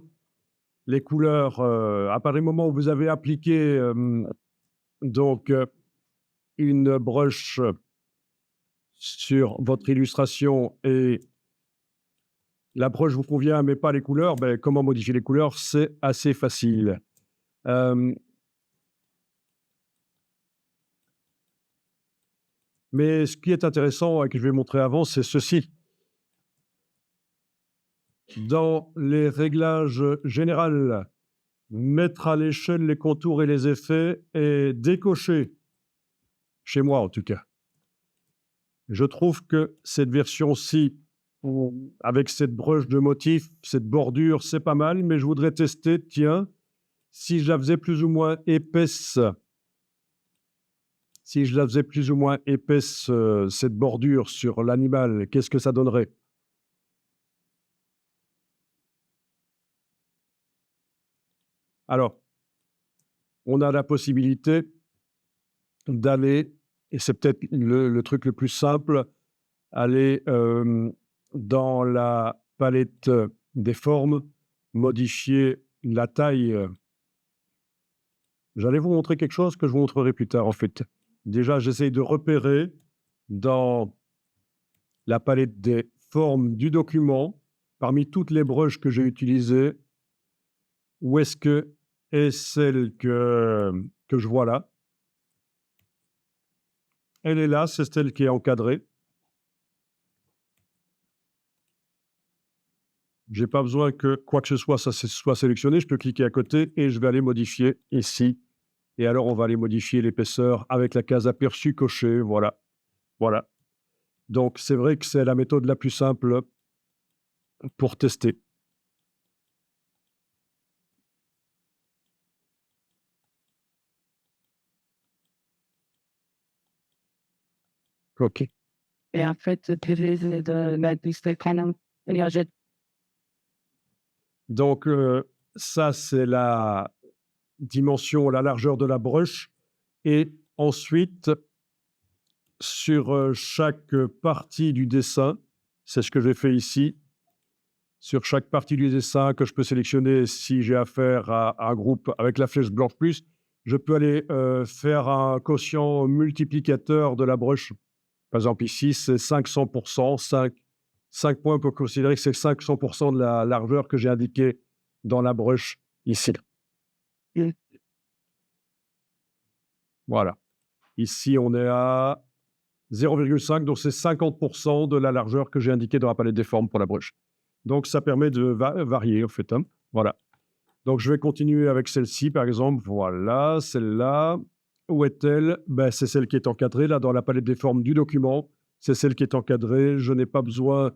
Les couleurs, à partir du moment où vous avez appliqué donc une brush sur votre illustration et la brush vous convient, mais pas les couleurs, ben, comment modifier les couleurs? C'est assez facile. Mais ce qui est intéressant et que je vais montrer avant, c'est ceci. Dans les réglages généraux, mettre à l'échelle les contours et les effets et décocher, chez moi en tout cas. Je trouve que cette version-ci, avec cette broche de motif, cette bordure, c'est pas mal, mais je voudrais tester, tiens, si je la faisais plus ou moins épaisse, cette bordure sur l'animal, qu'est-ce que ça donnerait? Alors, on a la possibilité d'aller, et c'est peut-être le truc le plus simple, aller dans la palette des formes, modifier la taille. J'allais vous montrer quelque chose que je vous montrerai plus tard, en fait. Déjà, j'essaye de repérer dans la palette des formes du document, parmi toutes les brushes que j'ai utilisées, où est-ce que est celle que je vois là? Elle est là, c'est celle qui est encadrée. J'ai pas besoin que quoi que ce soit, ça soit sélectionné. Je peux cliquer à côté et je vais aller modifier ici. Et alors, on va aller modifier l'épaisseur avec la case aperçu cochée. Voilà. Voilà. Donc, c'est vrai que c'est la méthode la plus simple pour tester. OK. Et en fait, utiliser de la display panel énergétique. Donc, ça, c'est la dimension, la largeur de la brush. Et ensuite, sur chaque partie du dessin, c'est ce que j'ai fait ici, sur chaque partie du dessin que je peux sélectionner si j'ai affaire à un groupe avec la flèche blanche plus, je peux aller faire un quotient multiplicateur de la brush. Par exemple, ici, c'est 500%, 5 points pour considérer que c'est 500% de la largeur que j'ai indiquée dans la brush ici. Mm. Voilà. Ici, on est à 0,5, donc c'est 50% de la largeur que j'ai indiquée dans la palette des formes pour la brush. Donc, ça permet de varier, en fait. Hein. Voilà. Donc, je vais continuer avec celle-ci, par exemple. Voilà, celle-là. Où est-elle? Ben, c'est celle qui est encadrée, là, dans la palette des formes du document. C'est celle qui est encadrée. Je n'ai pas besoin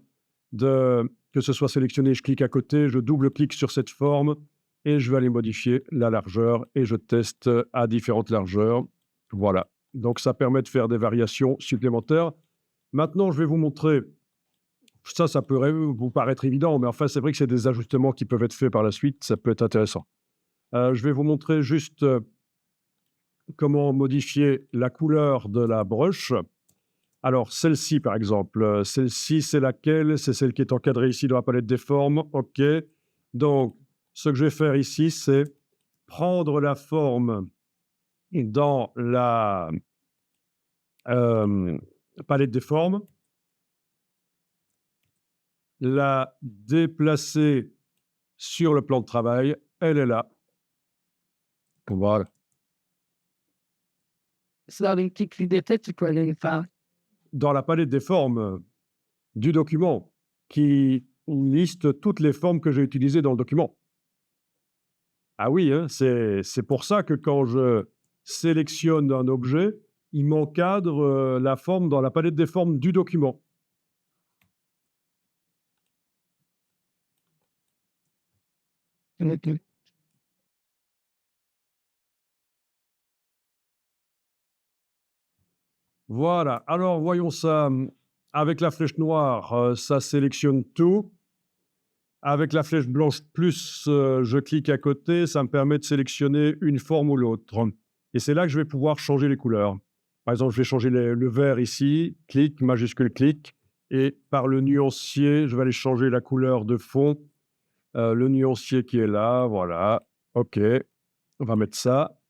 que ce soit sélectionné. Je clique à côté, je double-clique sur cette forme et je vais aller modifier la largeur et je teste à différentes largeurs. Voilà. Donc, ça permet de faire des variations supplémentaires. Maintenant, je vais vous montrer. Ça peut vous paraître évident, mais enfin, c'est vrai que c'est des ajustements qui peuvent être faits par la suite. Ça peut être intéressant. Je vais vous montrer juste comment modifier la couleur de la brush. Alors, celle-ci, par exemple, celle-ci, c'est laquelle? C'est celle qui est encadrée ici dans la palette des formes. OK. Donc, ce que je vais faire ici, c'est prendre la forme dans la palette des formes, la déplacer sur le plan de travail. Elle est là. Voilà. C'est dans les petites vidéos, tu peux aller faire. Dans la palette des formes du document qui liste toutes les formes que j'ai utilisées dans le document. Ah oui, hein, c'est pour ça que quand je sélectionne un objet, il m'encadre la forme dans la palette des formes du document. Voilà, alors voyons ça. Avec la flèche noire, ça sélectionne tout. Avec la flèche blanche plus, je clique à côté, ça me permet de sélectionner une forme ou l'autre. Et c'est là que je vais pouvoir changer les couleurs. Par exemple, je vais changer le vert ici, clic, majuscule clic, et par le nuancier, je vais aller changer la couleur de fond. Le nuancier qui est là, voilà. OK, on va mettre ça.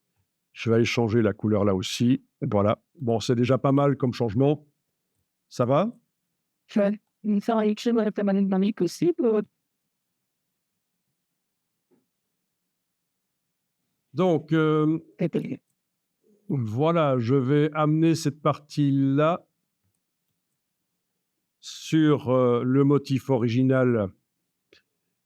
Je vais aller changer la couleur là aussi. Voilà. Bon, c'est déjà pas mal comme changement. Ça va? Cioè, sai, ci vorrebbe un amico sì, Donc, perché voilà, je vais amener cette partie-là sur, le motif original,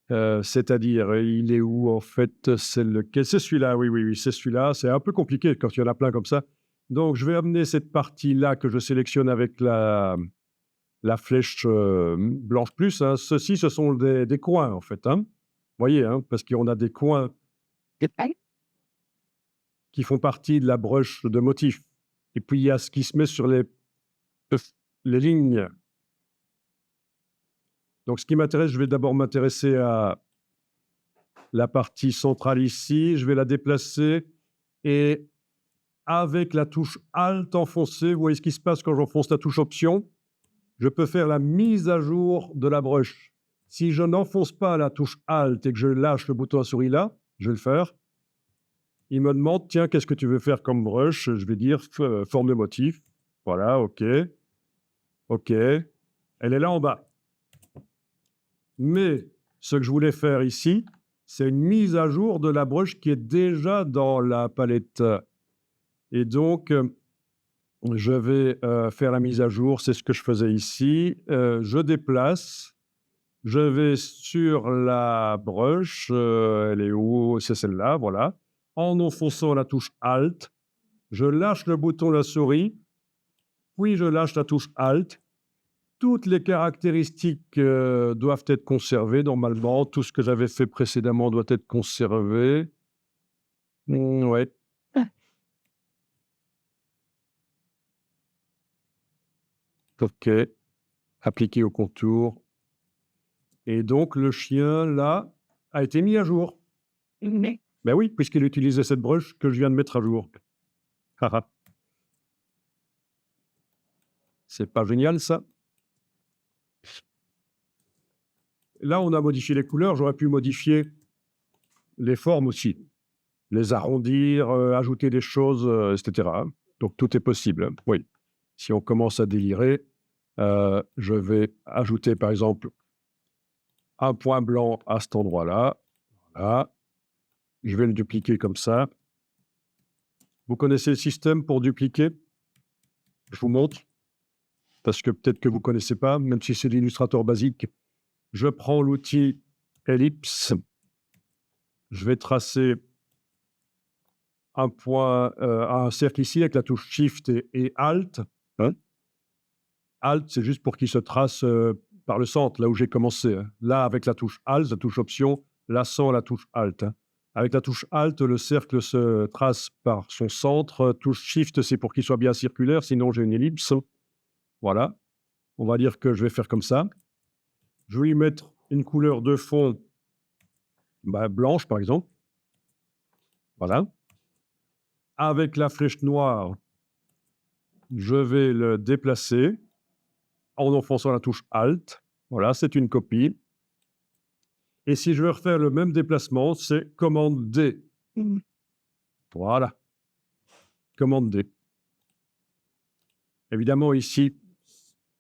c'est-à-dire, il est où en fait? C'est lequel? C'est celui-là, oui, oui, oui, c'est celui-là. C'est un peu compliqué quand il y en a plein comme ça. Donc je vais amener cette partie-là que je sélectionne avec la flèche, blanche plus, hein. Ceux-ci, ce sont des coins en fait, hein. Vous voyez, hein? Parce qu'on a des coins hai qui font partie de la brush de motif et puis il y a ce qui se met sur les lignes. Donc ce qui m'intéresse, je vais d'abord m'intéresser à la partie centrale ici, je vais la déplacer et avec la touche Alt enfoncée, vous voyez ce qui se passe quand j'enfonce la touche Option? Je peux faire la mise à jour de la brush. Si je n'enfonce pas la touche Alt et que je lâche le bouton à souris là, je vais le faire. Il me demande: «Tiens, qu'est-ce que tu veux faire comme brush?» Je vais dire: «Forme de motif». Voilà, OK. OK. Elle est là en bas. Mais ce que je voulais faire ici, c'est une mise à jour de la brush qui est déjà dans la palette. Et donc, je vais, faire la mise à jour. C'est ce que je faisais ici. Je déplace, je vais sur la brush, elle est où? C'est celle-là, voilà. En enfonçant la touche Alt, je lâche le bouton de la souris, puis je lâche la touche Alt. Toutes les caractéristiques, doivent être conservées normalement. Tout ce que j'avais fait précédemment doit être conservé. Ouais, OK. Appliquer au contour et donc le chien là, a été mis à jour. me Ben oui, puisqu'il utilisait cette brush que je viens de mettre à jour. Ah, c'est pas génial ça? Là, on a modifié les couleurs, j'aurais pu modifier les formes aussi, les arrondir, ajouter des choses, et cetera. Donc tout est possible, hein. Oui. Si on commence à délirer, je vais ajouter par exemple un point blanc à cet endroit-là. Voilà. Je vais le dupliquer comme ça. Vous connaissez le système pour dupliquer? Je vous montre, parce que peut-être que vous ne connaissez pas, même si c'est l'illustrateur basique. Je prends l'outil ellipse, je vais tracer un point, un cercle ici avec la touche Shift et Alt, hein. Alt, c'est juste pour qu'il se trace, par le centre, là où j'ai commencé, hein. Là, avec la touche Alt, la touche Option, là, sans la touche Alt, hein. Avec la touche Alt, le cercle se trace par son centre. Touche Shift, c'est pour qu'il soit bien circulaire, sinon j'ai une ellipse. Voilà. On va dire que je vais faire comme ça. Je vais lui mettre une couleur de fond, bah, blanche, par exemple. Voilà. Avec la flèche noire, je vais le déplacer en enfonçant la touche Alt. Voilà, c'est une copie. Et si je veux refaire le même déplacement, c'est commande D. Voilà, commande D. Évidemment, ici,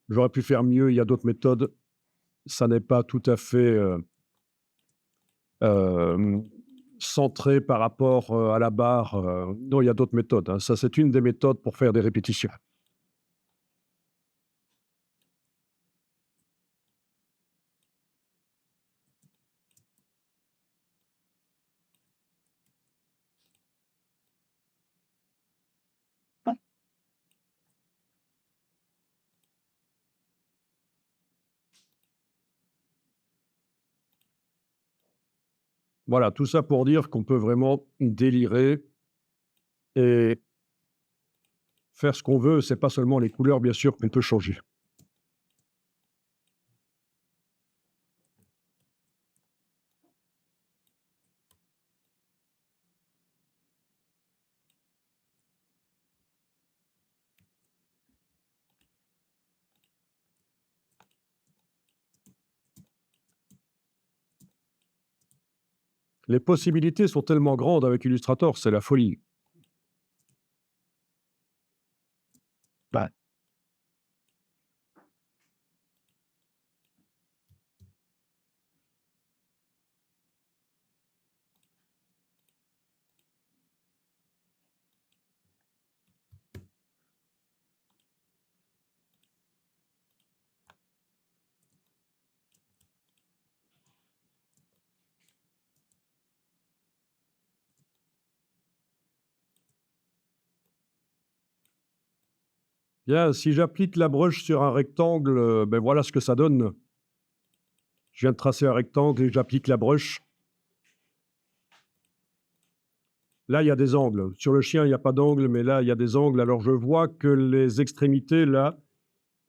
j'aurais pu faire mieux, il y a d'autres méthodes. Ça n'est pas tout à fait centré par rapport à la barre. Non, il y a d'autres méthodes, hein. Ça, c'est une des méthodes pour faire des répétitions. Voilà, tout ça pour dire qu'on peut vraiment délirer et faire ce qu'on veut. C'est pas seulement les couleurs, bien sûr, qu'on peut changer. Les possibilités sont tellement grandes avec Illustrator, c'est la folie. Bah, bien, si j'applique la brush sur un rectangle, ben voilà ce que ça donne. Je viens de tracer un rectangle et j'applique la brush. Là, il y a des angles. Sur le chien, il n'y a pas d'angle, mais là, il y a des angles. Alors, je vois que les extrémités, là,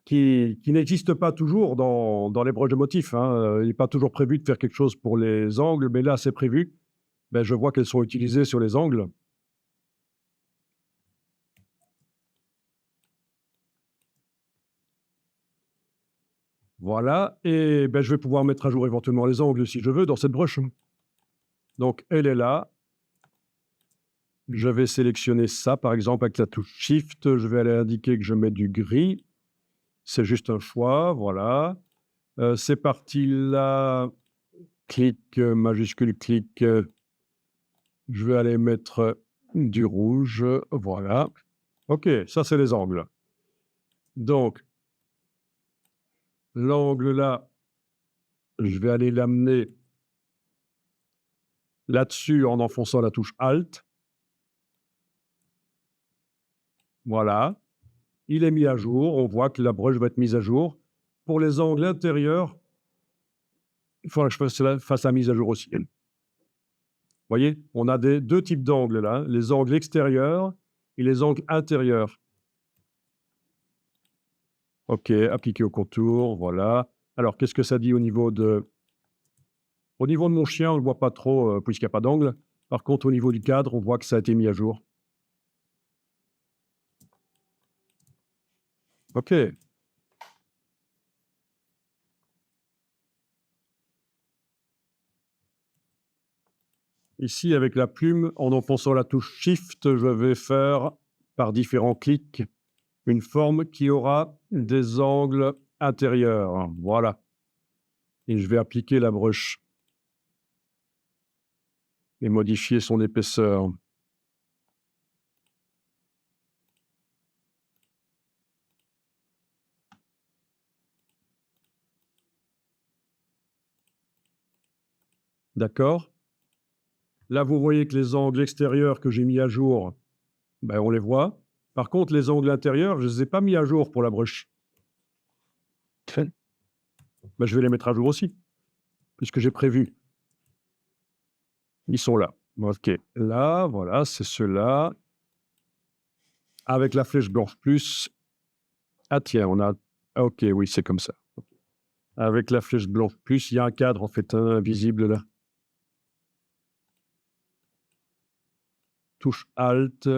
qui n'existent pas toujours dans les brushes de motifs, hein, il n'est pas toujours prévu de faire quelque chose pour les angles, mais là, c'est prévu. Ben, je vois qu'elles sont utilisées sur les angles. Voilà, et ben, je vais pouvoir mettre à jour éventuellement les angles si je veux dans cette brush. Donc, elle est là. Je vais sélectionner ça, par exemple, avec la touche Shift. Je vais aller indiquer que je mets du gris. C'est juste un choix, voilà. Ces parties-là, clic, majuscule, clic, je vais aller mettre du rouge, voilà. OK, ça, c'est les angles. Donc, l'angle là, je vais aller l'amener là-dessus en enfonçant la touche Alt. Voilà. Il est mis à jour. On voit que la brush va être mise à jour. Pour les angles intérieurs, il faudra que je fasse la mise à jour aussi. Vous voyez, on a deux types d'angles là, les angles extérieurs et les angles intérieurs. OK, appliquer au contour, voilà. Alors, qu'est-ce que ça dit au niveau de mon chien, on ne le voit pas trop puisqu'il n'y a pas d'angle. Par contre, au niveau du cadre, on voit que ça a été mis à jour. OK. Ici, avec la plume, en enfonçant la touche Shift, je vais faire, par différents clics, une forme qui aura des angles intérieurs. Voilà. Et je vais appliquer la brush et modifier son épaisseur. D'accord? Là, vous voyez que les angles extérieurs que j'ai mis à jour, ben, on les voit. Par contre, les angles intérieurs, je ne les ai pas mis à jour pour la brush. Ben, je vais les mettre à jour aussi, puisque j'ai prévu. Ils sont là. OK. Là, voilà, c'est ceux-là. Avec la flèche blanche plus. Ah tiens, on a... OK, oui, c'est comme ça. Avec la flèche blanche plus, il y a un cadre, en fait, invisible là. Touche Alt.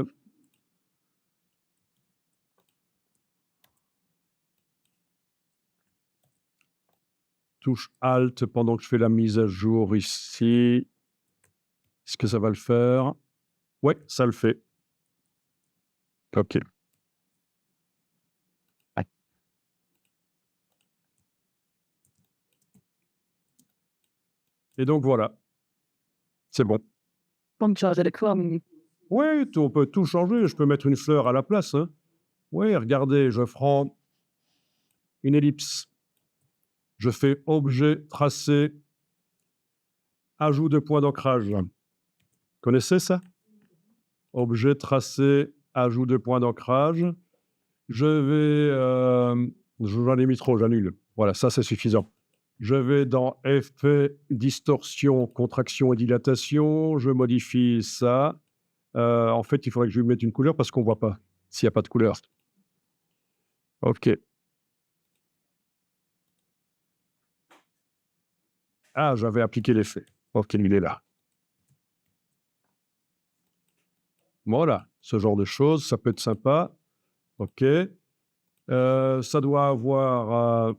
Touche Alt pendant que je fais la mise à jour ici. Est-ce que ça va le faire? Oui, ça le fait. OK. Et donc voilà, c'est bon. Comme changer de couleur. Oui, on peut tout changer. Je peux mettre une fleur à la place. Hein. Oui, regardez, je prends une ellipse. Je fais objet, tracé, ajout de point d'ancrage. Connaissez ça? Objet, tracé, ajout de point d'ancrage. Je vais... j'en ai mis trop, j'annule. Voilà, ça c'est suffisant. Je vais dans Effet, Distorsion, Contraction et Dilatation. Je modifie ça. En fait, il faudrait que je lui mette une couleur parce qu'on ne voit pas. s'il n'y a pas de couleur. OK. Ah, j'avais appliqué l'effet. OK, il est là. Voilà, ce genre de choses, ça peut être sympa. OK. Ça doit avoir,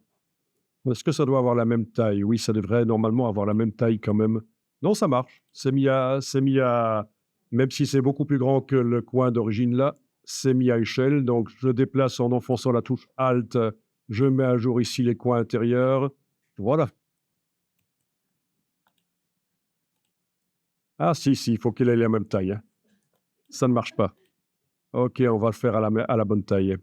est-ce que ça doit avoir la même taille? Oui, ça devrait normalement avoir la même taille quand même. Non, ça marche. C'est mis à même si c'est beaucoup plus grand que le coin d'origine là, c'est mis à échelle. Donc je déplace en enfonçant la touche Alt, je mets à jour ici les coins intérieurs. Voilà. Ah si, il faut qu'elle ait la même taille, hein. Ça ne marche pas. OK, on va le faire à la bonne taille.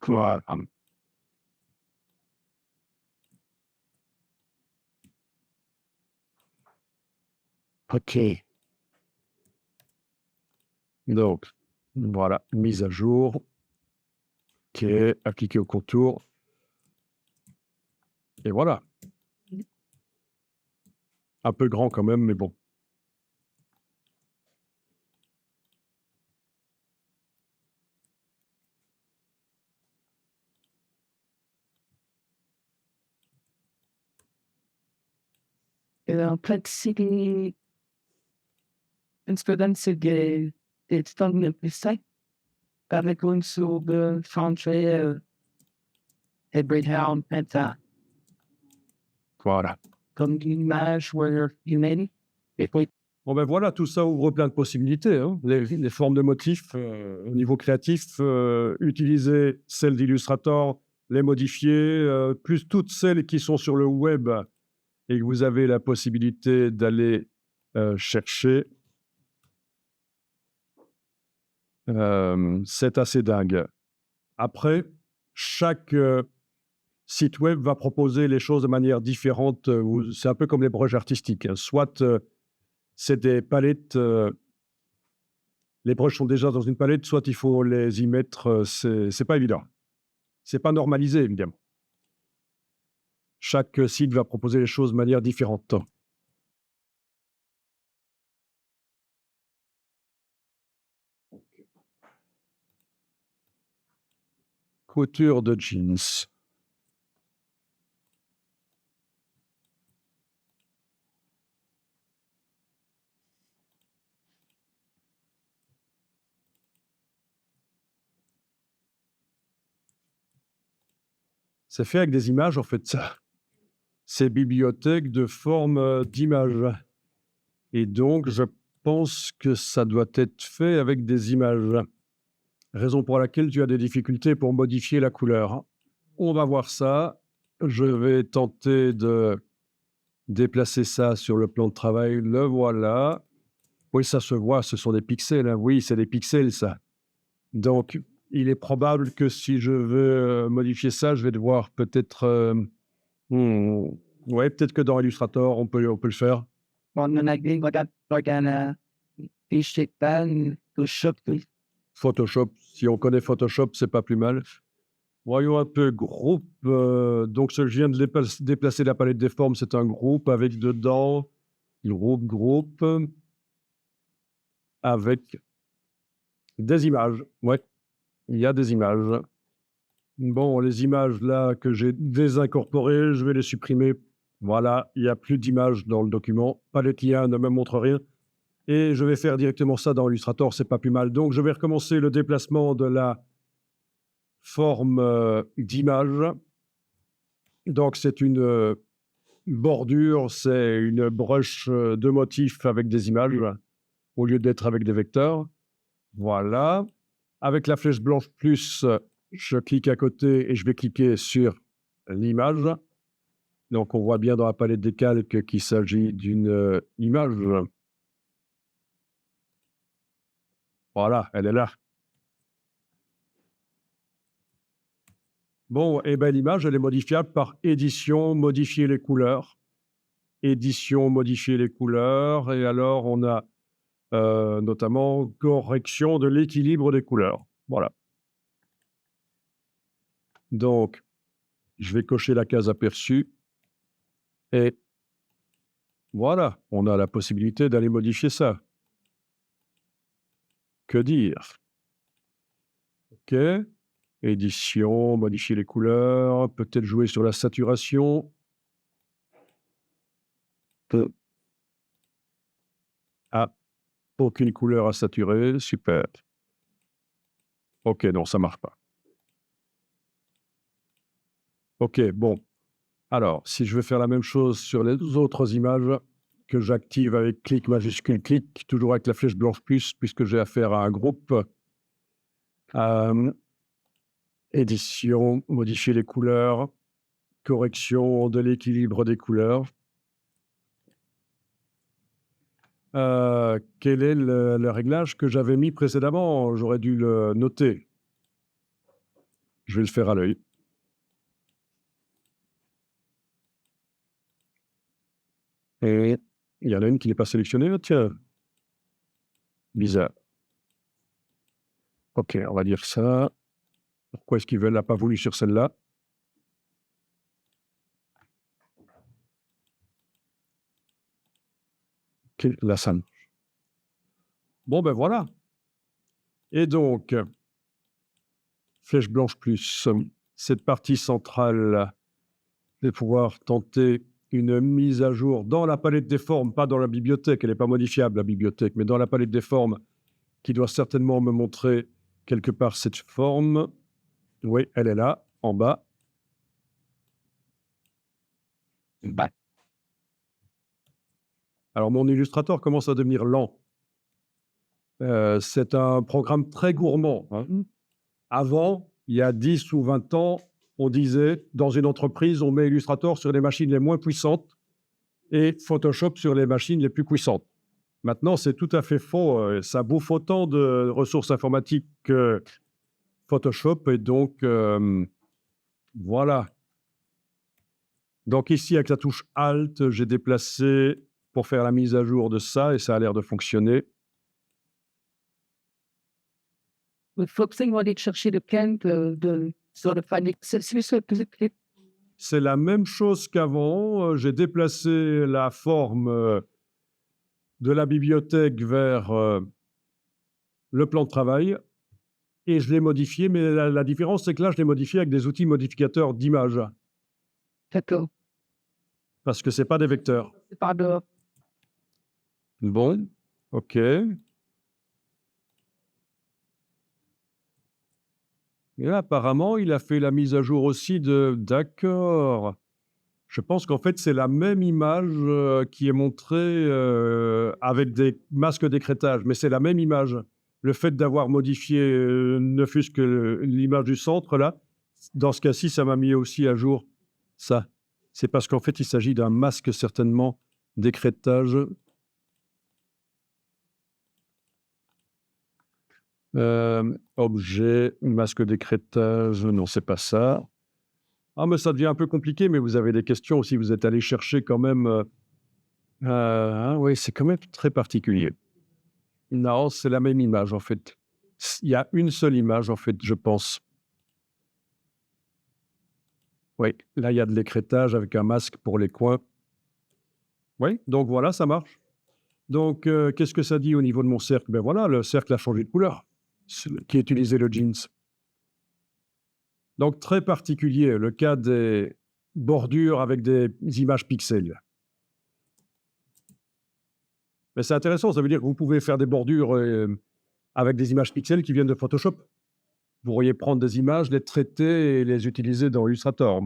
Voilà. OK. Donc, voilà, mise à jour. OK, appliquer au contour. Et voilà. Un peu grand quand même, mais bon. En fait, c'est des stands de pistolets avec une sur de français et Greyhound Penta, Voilà. comme l'image where you made it. Et puis, Bon ben voilà, tout ça ouvre plein de possibilités, hein. Les formes de motifs, au niveau créatif, utiliser celles d'Illustrator, les modifier, plus toutes celles qui sont sur le web et que vous avez la possibilité d'aller, chercher. C'est assez dingue. Après, chaque, site web va proposer les choses de manière différente, c'est un peu comme les brushes artistiques, hein. Soit, c'est des palettes, les brushes sont déjà dans une palette, soit il faut les y mettre, c'est pas évident. C'est pas normalisé, évidemment. Chaque, site va proposer les choses de manière différente. Couture de jeans. C'est fait avec des images, en fait, ça. C'est bibliothèque de formes, d'images et donc je pense que ça doit être fait avec des images. Raison pour laquelle tu as des difficultés pour modifier la couleur. On va voir ça. Je vais tenter de déplacer ça sur le plan de travail. Le voilà. Oui, ça se voit, ce sont des pixels, hein. Oui, c'est des pixels, ça. Donc, il est probable que si je veux modifier ça, je vais devoir peut-être... hmm, ouais, peut-être que dans Illustrator, on peut le faire. on a dit, regarde, et je sais pas, le shop, Photoshop, si on connaît Photoshop, c'est pas plus mal. Voyons un peu, groupe. Donc, je viens de déplacer la palette des formes, c'est un groupe avec dedans, groupe, avec des images. Ouais, il y a des images. Bon, les images là que j'ai désincorporées, je vais les supprimer. Voilà, il n'y a plus d'images dans le document. Palette lien ne me montre rien. Et je vais faire directement ça dans Illustrator, c'est pas plus mal. Donc, je vais recommencer le déplacement de la forme d'image. Donc, c'est une bordure, c'est une broche de motifs avec des images au lieu d'être avec des vecteurs. Voilà. Avec la flèche blanche plus, je clique à côté et je vais cliquer sur l'image. Donc, on voit bien dans la palette des calques qu'il s'agit d'une image. Voilà, elle est là. Bon, et bien l'image, elle est modifiable par édition, modifier les couleurs. Édition, modifier les couleurs. Et alors, on a notamment correction de l'équilibre des couleurs. Voilà. Donc, je vais cocher la case aperçue. Et voilà, on a la possibilité d'aller modifier ça. Que dire? OK. Édition, modifier les couleurs, peut-être jouer sur la saturation. Ah, aucune couleur à saturer, super. OK, non, ça marche pas. OK, bon. Alors, si je veux faire la même chose sur les autres images que j'active avec clic majuscule clic, toujours avec la flèche blanche plus, puisque j'ai affaire à un groupe. Édition, modifier les couleurs, correction de l'équilibre des couleurs. Quel est le réglage que j'avais mis précédemment? J'aurais dû le noter. Je vais le faire à l'œil. Et il y en a une qui n'est pas sélectionnée, ah, tiens. Bizarre. OK, on va dire ça. Pourquoi est-ce qu'il ne l'a pas voulu sur celle-là? OK, là, ça marche. Bon, ben voilà. Et donc, flèche blanche plus, cette partie centrale, je vais pouvoir tenter une mise à jour dans la palette des formes, pas dans la bibliothèque, elle n'est pas modifiable, la bibliothèque, mais dans la palette des formes, qui doit certainement me montrer quelque part cette forme. Oui, elle est là, en bas. Alors, mon Illustrator commence à devenir lent. C'est un programme très gourmand, hein. Avant, il y a 10 ou 20 ans, on disait, dans une entreprise, on met Illustrator sur les machines les moins puissantes et Photoshop sur les machines les plus puissantes. Maintenant, c'est tout à fait faux. Ça bouffe autant de ressources informatiques que Photoshop. Et donc, voilà. Donc ici, avec la touche Alt, j'ai déplacé pour faire la mise à jour de ça et ça a l'air de fonctionner. Il faut absolument aller chercher le can sur le file Excel. C'est la même chose qu'avant. J'ai déplacé la forme de la bibliothèque vers le plan de travail et je l'ai modifié, mais la différence, c'est que là, je l'ai modifié avec des outils modificateurs d'image D'accord. parce que ce n'est pas des vecteurs. C'est pas de... Bon, OK. Et là, apparemment, il a fait la mise à jour aussi de... D'accord. Je pense qu'en fait, c'est la même image qui est montrée avec des masques d'écrêtage, mais c'est la même image. Le fait d'avoir modifié ne fût-ce que l'image du centre, là, dans ce cas-ci, ça m'a mis aussi à jour ça. C'est parce qu'en fait, il s'agit d'un masque certainement d'écrêtage. Objet, masque d'écrêtage, non, c'est pas ça. Ah, mais ça devient un peu compliqué, mais vous avez des questions aussi, vous êtes allé chercher quand même... ah oui, c'est quand même très particulier. Non, c'est la même image, en fait. Il y a une seule image, en fait, je pense. Oui, là, il y a de l'écrêtage avec un masque pour les coins. Oui, donc voilà, ça marche. Donc, qu'est-ce que ça dit au niveau de mon cercle? Ben voilà, le cercle a changé de couleur, qui utilisait le jeans. Donc, très particulier, le cas des bordures avec des images pixels. Mais c'est intéressant, ça veut dire que vous pouvez faire des bordures avec des images pixels qui viennent de Photoshop. Vous pourriez prendre des images, les traiter et les utiliser dans Illustrator.